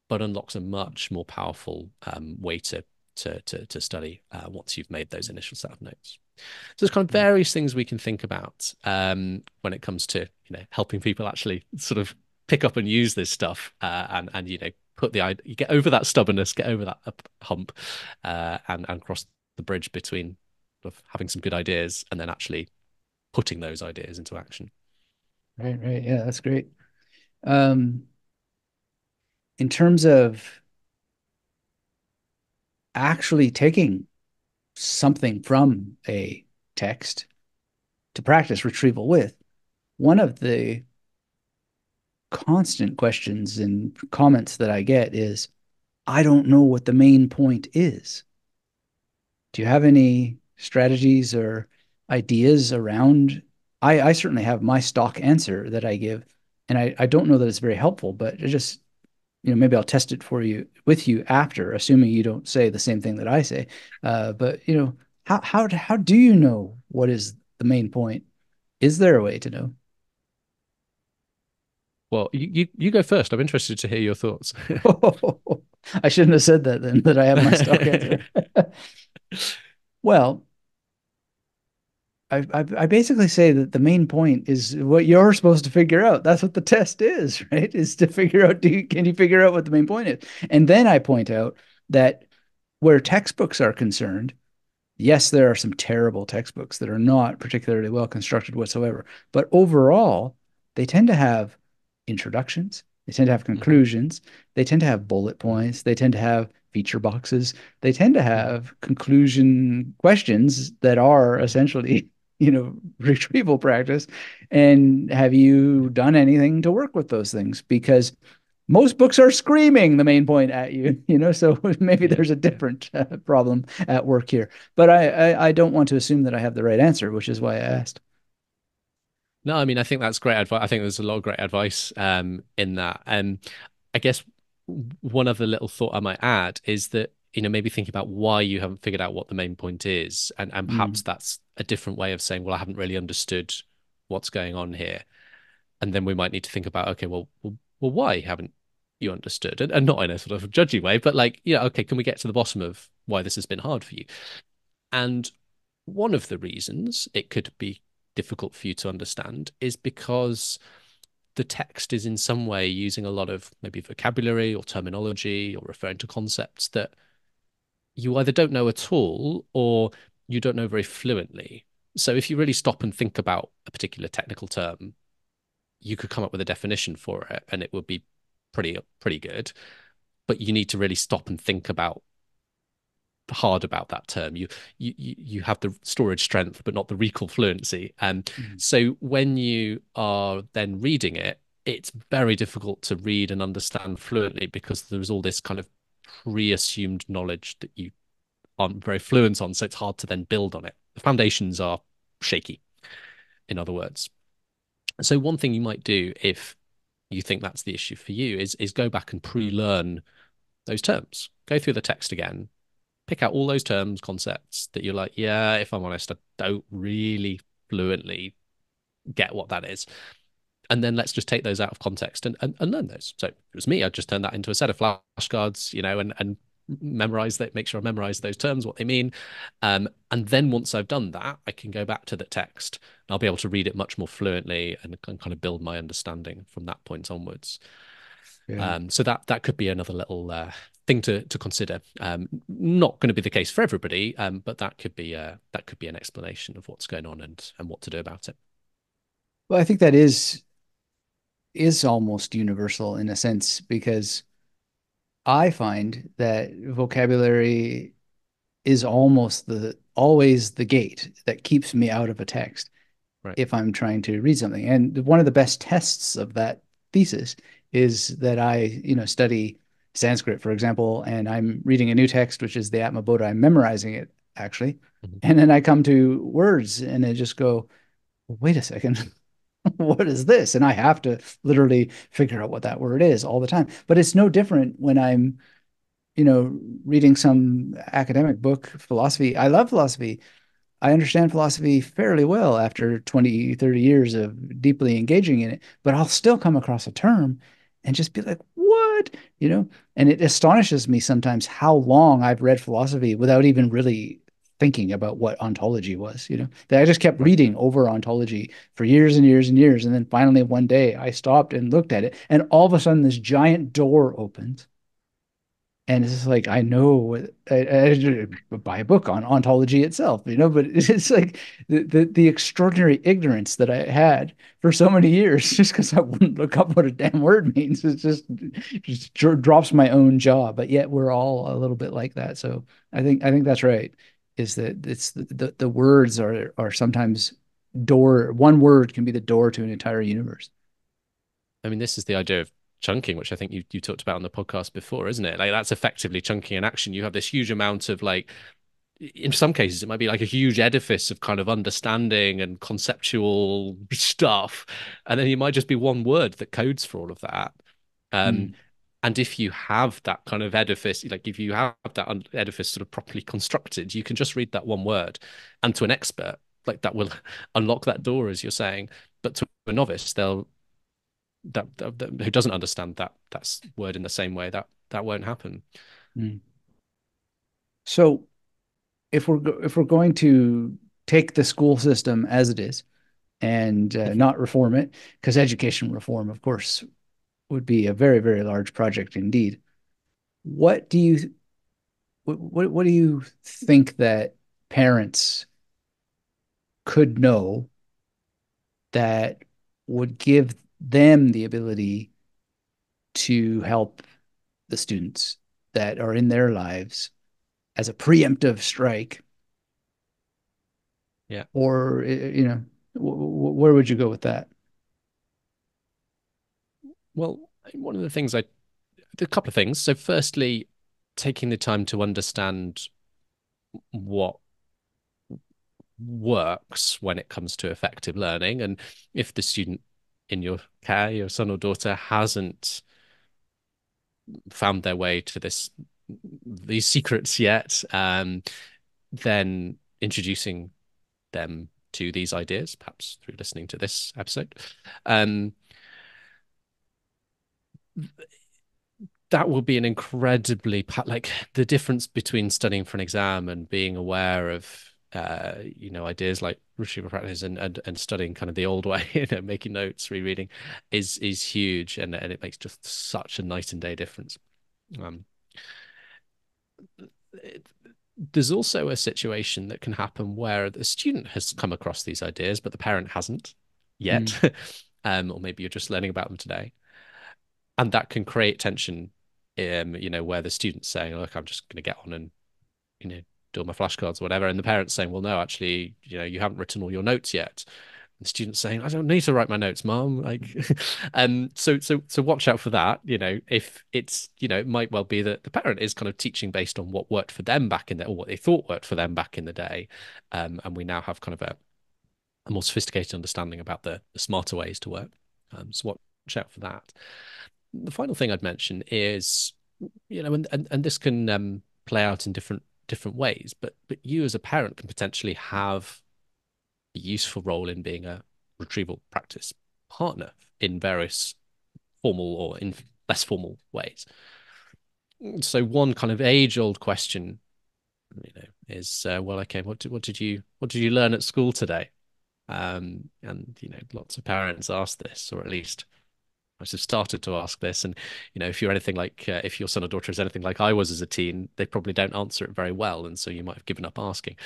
but unlocks a much more powerful way to study once you've made those initial set of notes. So there's kind of right. various things we can think about when it comes to helping people actually sort of pick up and use this stuff and put you get over that stubbornness, get over that hump, and cross the bridge between sort of having some good ideas and then actually putting those ideas into action. Right, right. Yeah, that's great. Um, in terms of actually taking something from a text to practice retrieval with, one of the constant questions and comments that I get is, I don't know what the main point is. Do you have any strategies or ideas around? I certainly have my stock answer that I give, and I don't know that it's very helpful, but it just, maybe I'll test it for you with you after, assuming you don't say the same thing that I say. But how do you know what is the main point? Is there a way to know? Well, you go first. I'm interested to hear your thoughts. I shouldn't have said that then, that I have my stock answer. Well, I basically say that the main point is what you're supposed to figure out. That's what the test is, right? Is to figure out, can you figure out what the main point is? And then I point out that where textbooks are concerned, yes, there are some terrible textbooks that are not particularly well constructed whatsoever. But overall, they tend to have introductions, they tend to have Hmm. conclusions, they tend to have bullet Hmm. points, they tend to have feature boxes, they tend to Hmm. have conclusion questions that are Hmm. essentially, retrieval practice. And have Yeah. you done anything to work with those things? Because most books are screaming the main point at you, so maybe Yeah. there's a Yeah. different problem at work here. But I don't want to assume that I have the right answer, which is why I asked. No, I mean, I think that's great advice. I think there's a lot of great advice in that. I guess one other little thought I might add is that, maybe thinking about why you haven't figured out what the main point is, and perhaps Mm, that's a different way of saying, well, I haven't really understood what's going on here. And then we might need to think about, okay, well, why haven't you understood? And not in a sort of judgy way, but like, okay, can we get to the bottom of why this has been hard for you? And one of the reasons it could be difficult for you to understand is because the text is in some way using a lot of maybe vocabulary or terminology or referring to concepts that you either don't know at all or you don't know very fluently. So if you really stop and think about a particular technical term, you could come up with a definition for it and it would be pretty good. But you need to really stop and think about hard about that term. You have the storage strength, but not the recall fluency. And Mhm. so when you are then reading it, it's very difficult to read and understand fluently because there's all this kind of pre-assumed knowledge that you aren't very fluent on. So it's hard to then build on it. The foundations are shaky, in other words. So one thing you might do if you think that's the issue for you is go back and pre-learn those terms. Go through the text again, pick out all those terms, concepts that you're like, yeah, if I'm honest, I don't really fluently get what that is. And then let's just take those out of context and learn those. So it was me, I'd just turn that into a set of flashcards, and memorize that, make sure I memorize those terms, what they mean. And then once I've done that, I can go back to the text. I'll be able to read it much more fluently and kind of build my understanding from that point onwards. Yeah. So that could be another little thing to consider. Not going to be the case for everybody, but that could be an explanation of what's going on and what to do about it. Well, I think that is almost universal in a sense because I find that vocabulary is always the gate that keeps me out of a text Right. if I'm trying to read something. And one of the best tests of that thesis is that I, study Sanskrit, for example, and I'm reading a new text, which is the Atma Bodha. I'm memorizing it actually. Mhm. And then I come to words and I just go, wait a second. What is this? And I have to literally figure out what that word is all the time. But it's no different when I'm, reading some academic book, philosophy. I love philosophy. I understand philosophy fairly well after 20, 30 years of deeply engaging in it, but I'll still come across a term and just be like, what? And it astonishes me sometimes how long I've read philosophy without even really thinking about what ontology was, that I just kept Right. reading over ontology for years and years and years. And then finally one day I stopped and looked at it, and all of a sudden this giant door opens and it's just like I know I buy a book on ontology itself, but it's like the extraordinary ignorance that I had for so many years just because I wouldn't look up what a damn word means. It just drops my own jaw. But yet we're all a little bit like that. So I think that's right. Is that it's the words are sometimes door. One word can be the door to an entire universe. I mean, this is the idea of chunking, which I think you talked about on the podcast before, isn't it? Like that's effectively chunking an action. You have this huge amount of like, in some cases, it might be like a huge edifice of kind of understanding and conceptual stuff, and then you might just be one word that codes for all of that. Um, Mm, and if you have that kind of edifice, like if you have that edifice sort of properly constructed, you can just read that one word, and to an expert, like that will unlock that door, as you're saying. But to a novice, who doesn't understand that word in the same way, that won't happen. mm. So if we're going to take the school system as it is and not reform it, because education reform, of course, would be a very, very large project indeed. What do you what do you think that parents could know that would give them the ability to help the students that are in their lives as a preemptive strike, Yeah. or where would you go with that? Well, one of the things a couple of things. So, firstly, taking the time to understand what works when it comes to effective learning, and if the student in your care, your son or daughter, hasn't found their way to these secrets yet, then introducing them to these ideas, perhaps through listening to this episode. Um, that will be an incredibly like the difference between studying for an exam and being aware of ideas like retrieval practice and studying kind of the old way, making notes, rereading, is huge, and it makes just such a night and day difference. Um, it, there's also a situation that can happen where the student has come across these ideas, but the parent hasn't Mm. yet, or maybe you're just learning about them today, and that can create tension. Where the student's saying, "Look, I'm just going to get on and you know do all my flashcards or whatever," and the parents saying, "Well, no, actually, you haven't written all your notes yet." The student saying, "I don't need to write my notes, mom." Like, so watch out for that. If it's, it might well be that the parent is kind of teaching based on what worked for them back in the, or what they thought worked for them back in the day, and we now have kind of a more sophisticated understanding about the smarter ways to work. So watch out for that. The final thing I'd mention is, and this can play out in different ways, but you as a parent can potentially have a useful role in being a retrieval practice partner in various formal or in less formal ways. So one kind of age-old question, is well, okay, what did you learn at school today? And lots of parents ask this, or at least I have started to ask this. And if you're anything like, if your son or daughter is anything like I was as a teen, they probably don't answer it very well, and so you might have given up asking.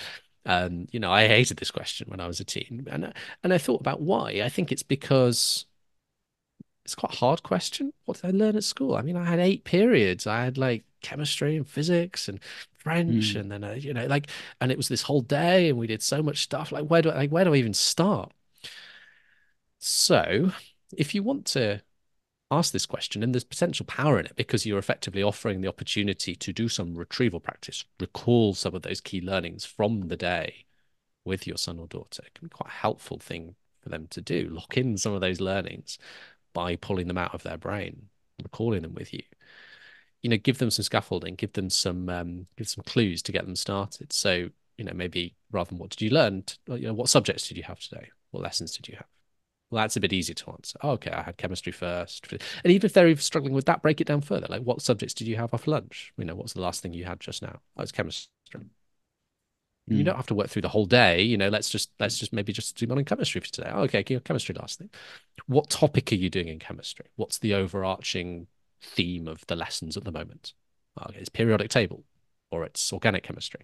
I hated this question when I was a teen, and I thought about why. I think it's because it's quite a hard question. What did I learn at school? I mean, I had 8 periods. I had like chemistry and physics and French, Mm. and then and it was this whole day, and we did so much stuff. Like, where do I even start? So, if you want to ask this question, and there's potential power in it because you're effectively offering the opportunity to do some retrieval practice, recall some of those key learnings from the day with your son or daughter. It can be quite a helpful thing for them to do. Lock in some of those learnings by pulling them out of their brain, recalling them with you. Give them some scaffolding, give some clues to get them started. So, maybe rather than what did you learn, what subjects did you have today? What lessons did you have? Well, that's a bit easier to answer. Oh, okay, I had chemistry first. And even if they're struggling with that, break it down further. Like, what subjects did you have after lunch? What's the last thing you had just now? Oh, it's chemistry. You don't Mm. have to work through the whole day. Let's just maybe just do one in chemistry for today. Oh, okay, chemistry last thing. What topic are you doing in chemistry? What's the overarching theme of the lessons at the moment? Okay, it's periodic table, or it's organic chemistry.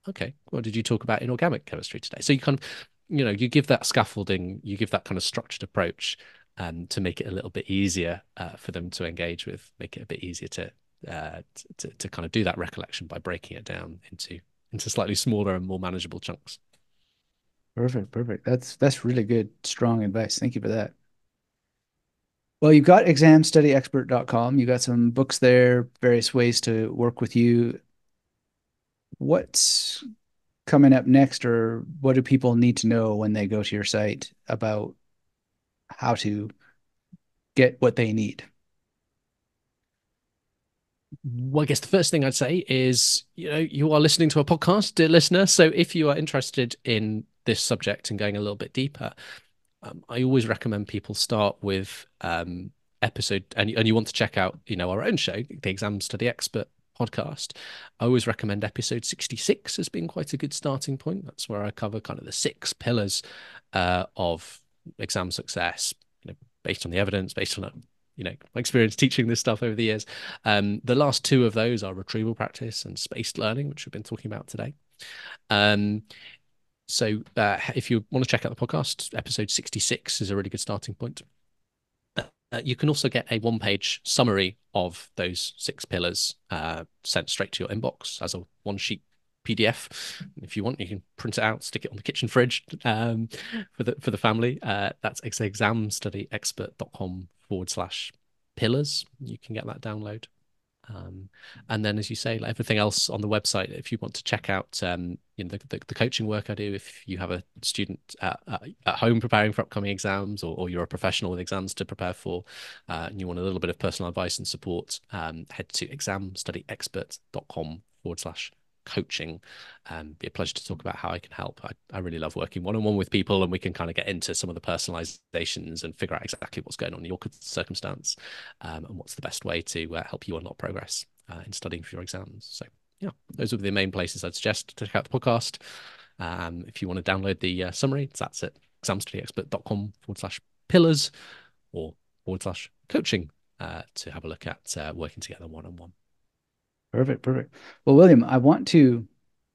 Okay, what did you talk about in organic chemistry today? So you kind of, you give that scaffolding, you give that kind of structured approach, to make it a little bit easier for them to engage with, make it a bit easier to kind of do that recollection by breaking it down into slightly smaller and more manageable chunks. Perfect, perfect. That's really good, strong advice. Thank you for that. Well, you've got examstudyexpert.com. You got some books there, various ways to work with you. What's coming up next, or what do people need to know when they go to your site about how to get what they need? Well, I guess the first thing I'd say is, you are listening to a podcast, dear listener. So if you are interested in this subject and going a little bit deeper, I always recommend people start with episode, and you want to check out, our own show, the Exam Study Expert podcast. I always recommend episode 66 as being quite a good starting point. That's where I cover kind of the 6 pillars of exam success, based on the evidence, based on my experience teaching this stuff over the years. The last two of those are retrieval practice and spaced learning, which we've been talking about today. Um, if you want to check out the podcast, episode 66 is a really good starting point. You can also get a one-page summary of those 6 pillars sent straight to your inbox as a one-sheet PDF. If you want, you can print it out, stick it on the kitchen fridge for the family. That's examstudyexpert.com/pillars. You can get that download. Um, and then, as you say, like everything else on the website, if you want to check out, the coaching work I do, if you have a student at home preparing for upcoming exams, or you're a professional with exams to prepare for, and you want a little bit of personal advice and support, head to examstudyexpert.com/coaching. Be a pleasure to talk about how I can help. I really love working one-on-one with people, and we can kind of get into some of the personalizations and figure out exactly what's going on in your circumstance, and what's the best way to help you unlock progress in studying for your exams. So, yeah, those would be the main places I'd suggest to check out the podcast. If you want to download the summary, that's at examstudyexpert.com/pillars or /coaching to have a look at working together one-on-one. Perfect, perfect. Well, William, I want to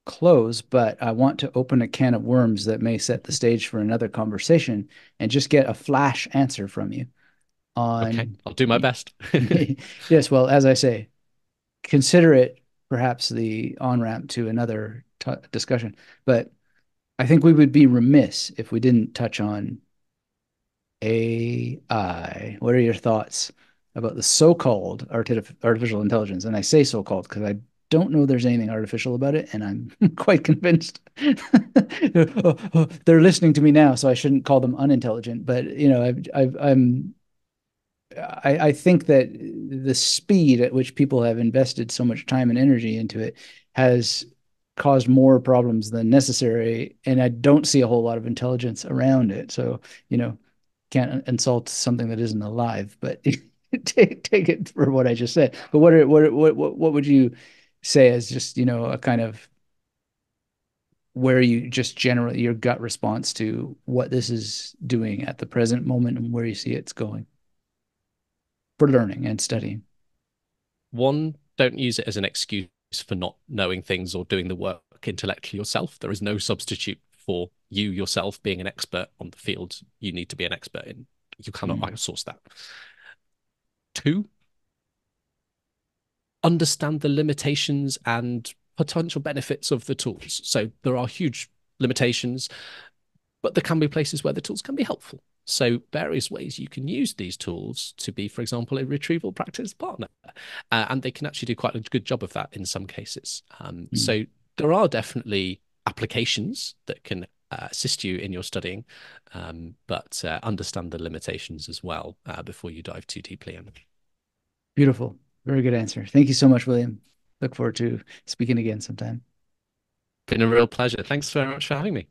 close, but I want to open a can of worms that may set the stage for another conversation and just get a flash answer from you Okay, on. I'll do my best. Yes, well, as I say, consider it perhaps the on-ramp to another discussion. But I think we would be remiss if we didn't touch on AI. What are your thoughts about the so-called artificial intelligence? And I say so-called because I don't know there's anything artificial about it, and I'm quite convinced they're listening to me now, so I shouldn't call them unintelligent. But I think that the speed at which people have invested so much time and energy into it has caused more problems than necessary, and I don't see a whole lot of intelligence around it. So, can't insult something that isn't alive, but take it for what I just said. But what would you say as just, a kind of where you just generally your gut response to what this is doing at the present moment and where you see it's going for learning and studying? One, don't use it as an excuse for not knowing things or doing the work intellectually yourself. There is no substitute for you yourself being an expert on the field you need to be an expert in. You cannot outsource that. Two, understand the limitations and potential benefits of the tools. So there are huge limitations, but there can be places where the tools can be helpful. So various ways you can use these tools to be, for example, a retrieval practice partner. And they can actually do quite a good job of that in some cases. So there are definitely applications that can assist you in your studying, but understand the limitations as well before you dive too deeply in. Beautiful. Very good answer. Thank you so much, William. Look forward to speaking again sometime. Been a real pleasure. Thanks very much for having me.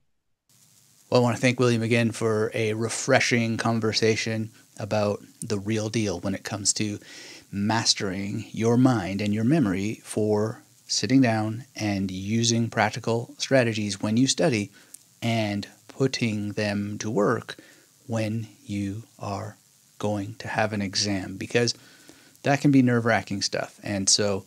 Well, I want to thank William again for a refreshing conversation about the real deal when it comes to mastering your mind and your memory for sitting down and using practical strategies when you study and putting them to work when you are going to have an exam, because that can be nerve-wracking stuff. And so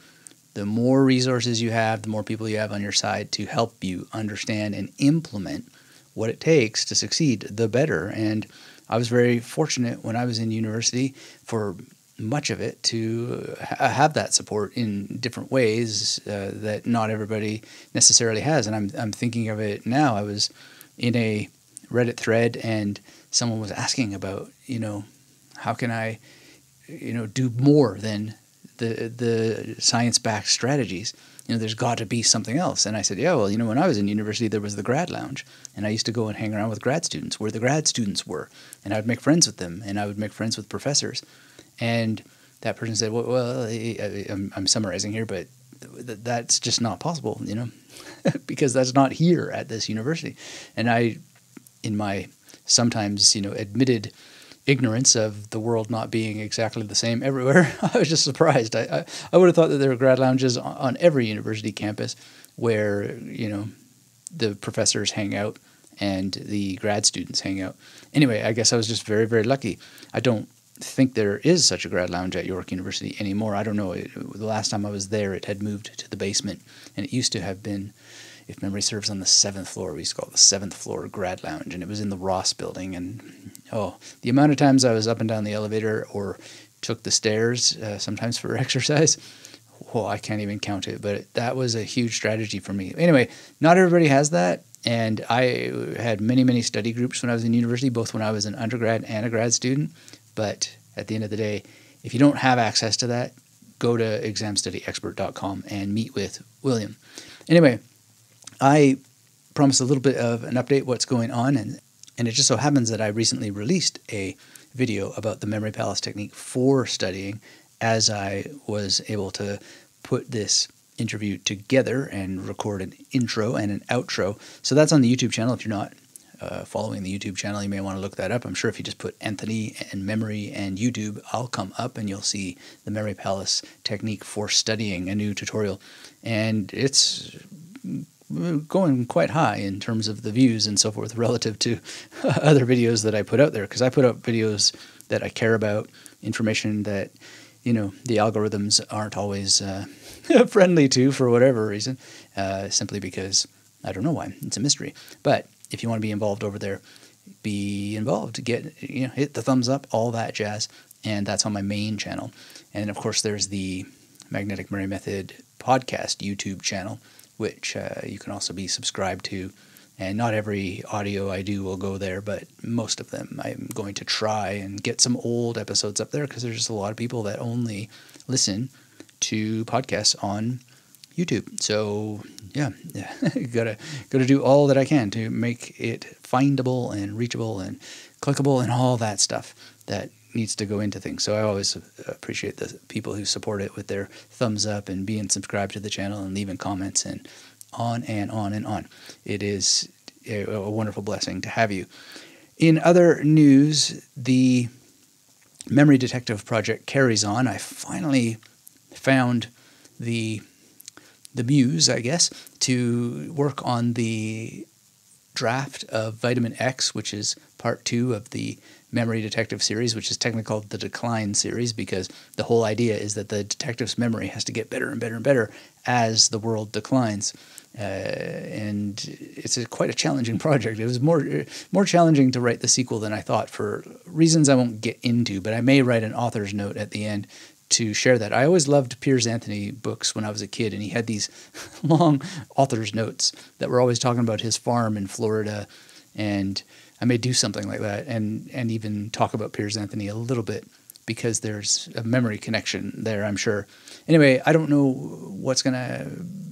the more resources you have, the more people you have on your side to help you understand and implement what it takes to succeed, the better. And I was very fortunate when I was in university for much of it to have that support in different ways that not everybody necessarily has. And I'm thinking of it now. I was in a Reddit thread and someone was asking about, how can I, do more than the science-backed strategies? There's got to be something else. And I said, yeah, well, when I was in university, there was the grad lounge. And I used to go and hang around with grad students where the grad students were. And I would make friends with them. And I would make friends with professors. And that person said, well, I'm summarizing here, but that's just not possible, because that's not here at this university. And I, in my sometimes, admitted ignorance of the world not being exactly the same everywhere, I was just surprised. I would have thought that there were grad lounges on every university campus where, the professors hang out and the grad students hang out. Anyway, I guess I was just very, very lucky. I don't think there is such a grad lounge at York University anymore. I don't know. The last time I was there, it had moved to the basement, and it used to have been, if memory serves, on the 7th floor. We used to call it the 7th floor grad lounge, and it was in the Ross building. And the amount of times I was up and down the elevator or took the stairs, sometimes for exercise, I can't even count it. But that was a huge strategy for me. Anyway, not everybody has that. And I had many, many study groups when I was in university, both when I was an undergrad and a grad student. But at the end of the day, if you don't have access to that, go to examstudyexpert.com and meet with William. Anyway, I promised a little bit of an update what's going on, and it just so happens that I recently released a video about the memory palace technique for studying as I was able to put this interview together and record an intro and an outro. So that's on the YouTube channel. If you're not following the YouTube channel, you may want to look that up. I'm sure if you just put Anthony and memory and YouTube, I'll come up and you'll see the memory palace technique for studying, a new tutorial. And it's going quite high in terms of the views and so forth relative to other videos that I put out there, because I put out videos that I care about, information that, you know, the algorithms aren't always friendly to for whatever reason, simply because I don't know why. It's a mystery. But if you want to be involved over there, be involved. Hit the thumbs up, all that jazz, and that's on my main channel. And of course, there's the Magnetic Memory Method podcast YouTube channel, which you can also be subscribed to. And not every audio I do will go there, but most of them I'm going to try and get some old episodes up there, because there's just a lot of people that only listen to podcasts on YouTube. So yeah, gotta do all that I can to make it findable and reachable and clickable and all that stuff that needs to go into things. So I always appreciate the people who support it with their thumbs up and being subscribed to the channel and leaving comments and on and on and on. It is a wonderful blessing to have you. In other news, the Memory Detective project carries on. I finally found the muse, I guess, to work on the draft of Vitamin X, which is part 2 of the Memory Detective series, which is technically called the Decline series, because the whole idea is that the detective's memory has to get better and better and better as the world declines. And it's quite a challenging project. It was more challenging to write the sequel than I thought, for reasons I won't get into, but I may write an author's note at the end to share that. I always loved Piers Anthony books when I was a kid, and he had these long author's notes that were always talking about his farm in Florida, and I may do something like that and even talk about Piers Anthony a little bit, because there's a memory connection there, I'm sure. Anyway, I don't know what's going to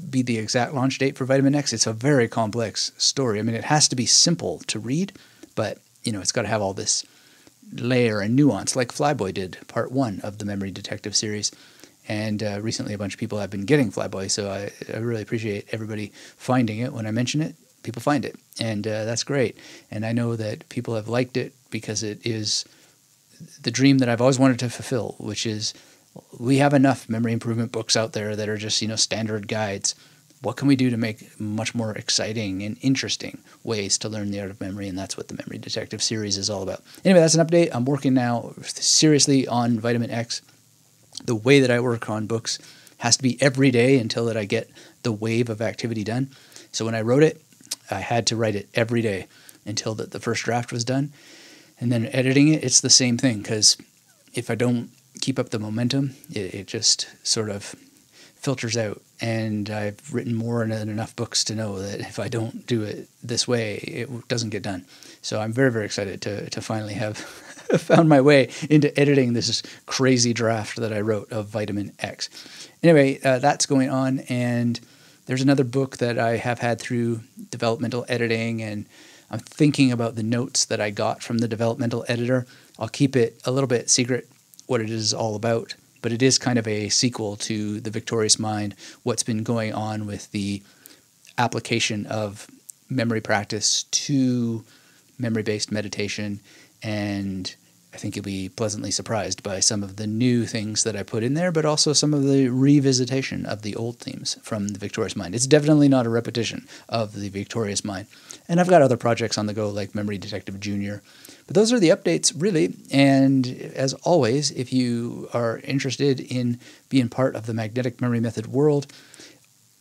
be the exact launch date for Vitamin X. It's a very complex story. I mean, it has to be simple to read, but, you know, it's got to have all this layer and nuance, like Flyboy did, part 1 of the Memory Detective series. And recently a bunch of people have been getting Flyboy, so I really appreciate everybody finding it. When I mention it, people find it, and that's great. And I know that people have liked it because it is the dream that I've always wanted to fulfill, which is, we have enough memory improvement books out there that are just, you know, standard guides. What can we do to make much more exciting and interesting ways to learn the art of memory? And that's what the Memory Detective series is all about. Anyway, that's an update. I'm working now seriously on Vitamin X. The way that I work on books has to be every day until that I get the wave of activity done. So when I wrote it, I had to write it every day until the first draft was done. And then editing it, it's the same thing, because if I don't keep up the momentum, it just sort of filters out. And I've written more than enough books to know that if I don't do it this way, it doesn't get done. So I'm very, very excited to finally have found my way into editing this crazy draft that I wrote of Vitamin X. Anyway, that's going on. And there's another book that I have had through developmental editing, and I'm thinking about the notes that I got from the developmental editor. I'll keep it a little bit secret what it is all about, but it is kind of a sequel to The Victorious Mind, what's been going on with the application of memory practice to memory-based meditation. And I think you'll be pleasantly surprised by some of the new things that I put in there, but also some of the revisitation of the old themes from The Victorious Mind. It's definitely not a repetition of The Victorious Mind. And I've got other projects on the go, like Memory Detective Junior. But those are the updates, really. And as always, if you are interested in being part of the Magnetic Memory Method world,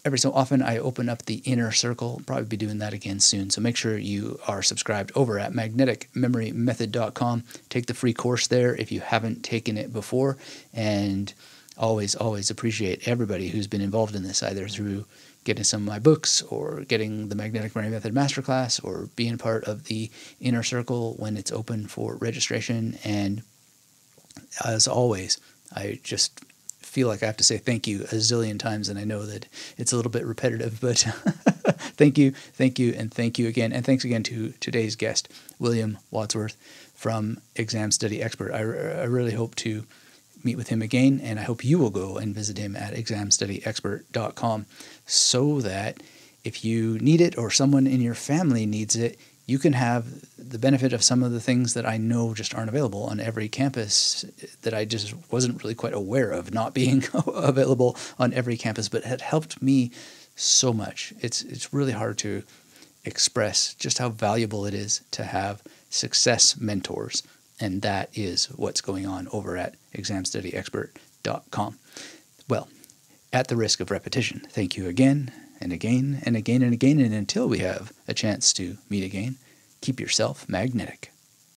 every so often I open up the inner circle. I'll probably be doing that again soon. So make sure you are subscribed over at magneticmemorymethod.com. Take the free course there if you haven't taken it before. And always, always appreciate everybody who's been involved in this, either through getting some of my books or getting the Magnetic Memory Method Masterclass or being part of the inner circle when it's open for registration. And as always, I just feel like I have to say thank you a zillion times, and I know that it's a little bit repetitive, but thank you, and thank you again. And thanks again to today's guest, William Wadsworth from Exam Study Expert. I really hope to meet with him again, and I hope you will go and visit him at examstudyexpert.com, so that if you need it or someone in your family needs it, you can have the benefit of some of the things that I know just aren't available on every campus, that I just wasn't really quite aware of not being available on every campus, but had helped me so much. It's really hard to express just how valuable it is to have success mentors, and that is what's going on over at examstudyexpert.com. Well, at the risk of repetition, thank you again and again and again and again, and until we have a chance to meet again, keep yourself magnetic.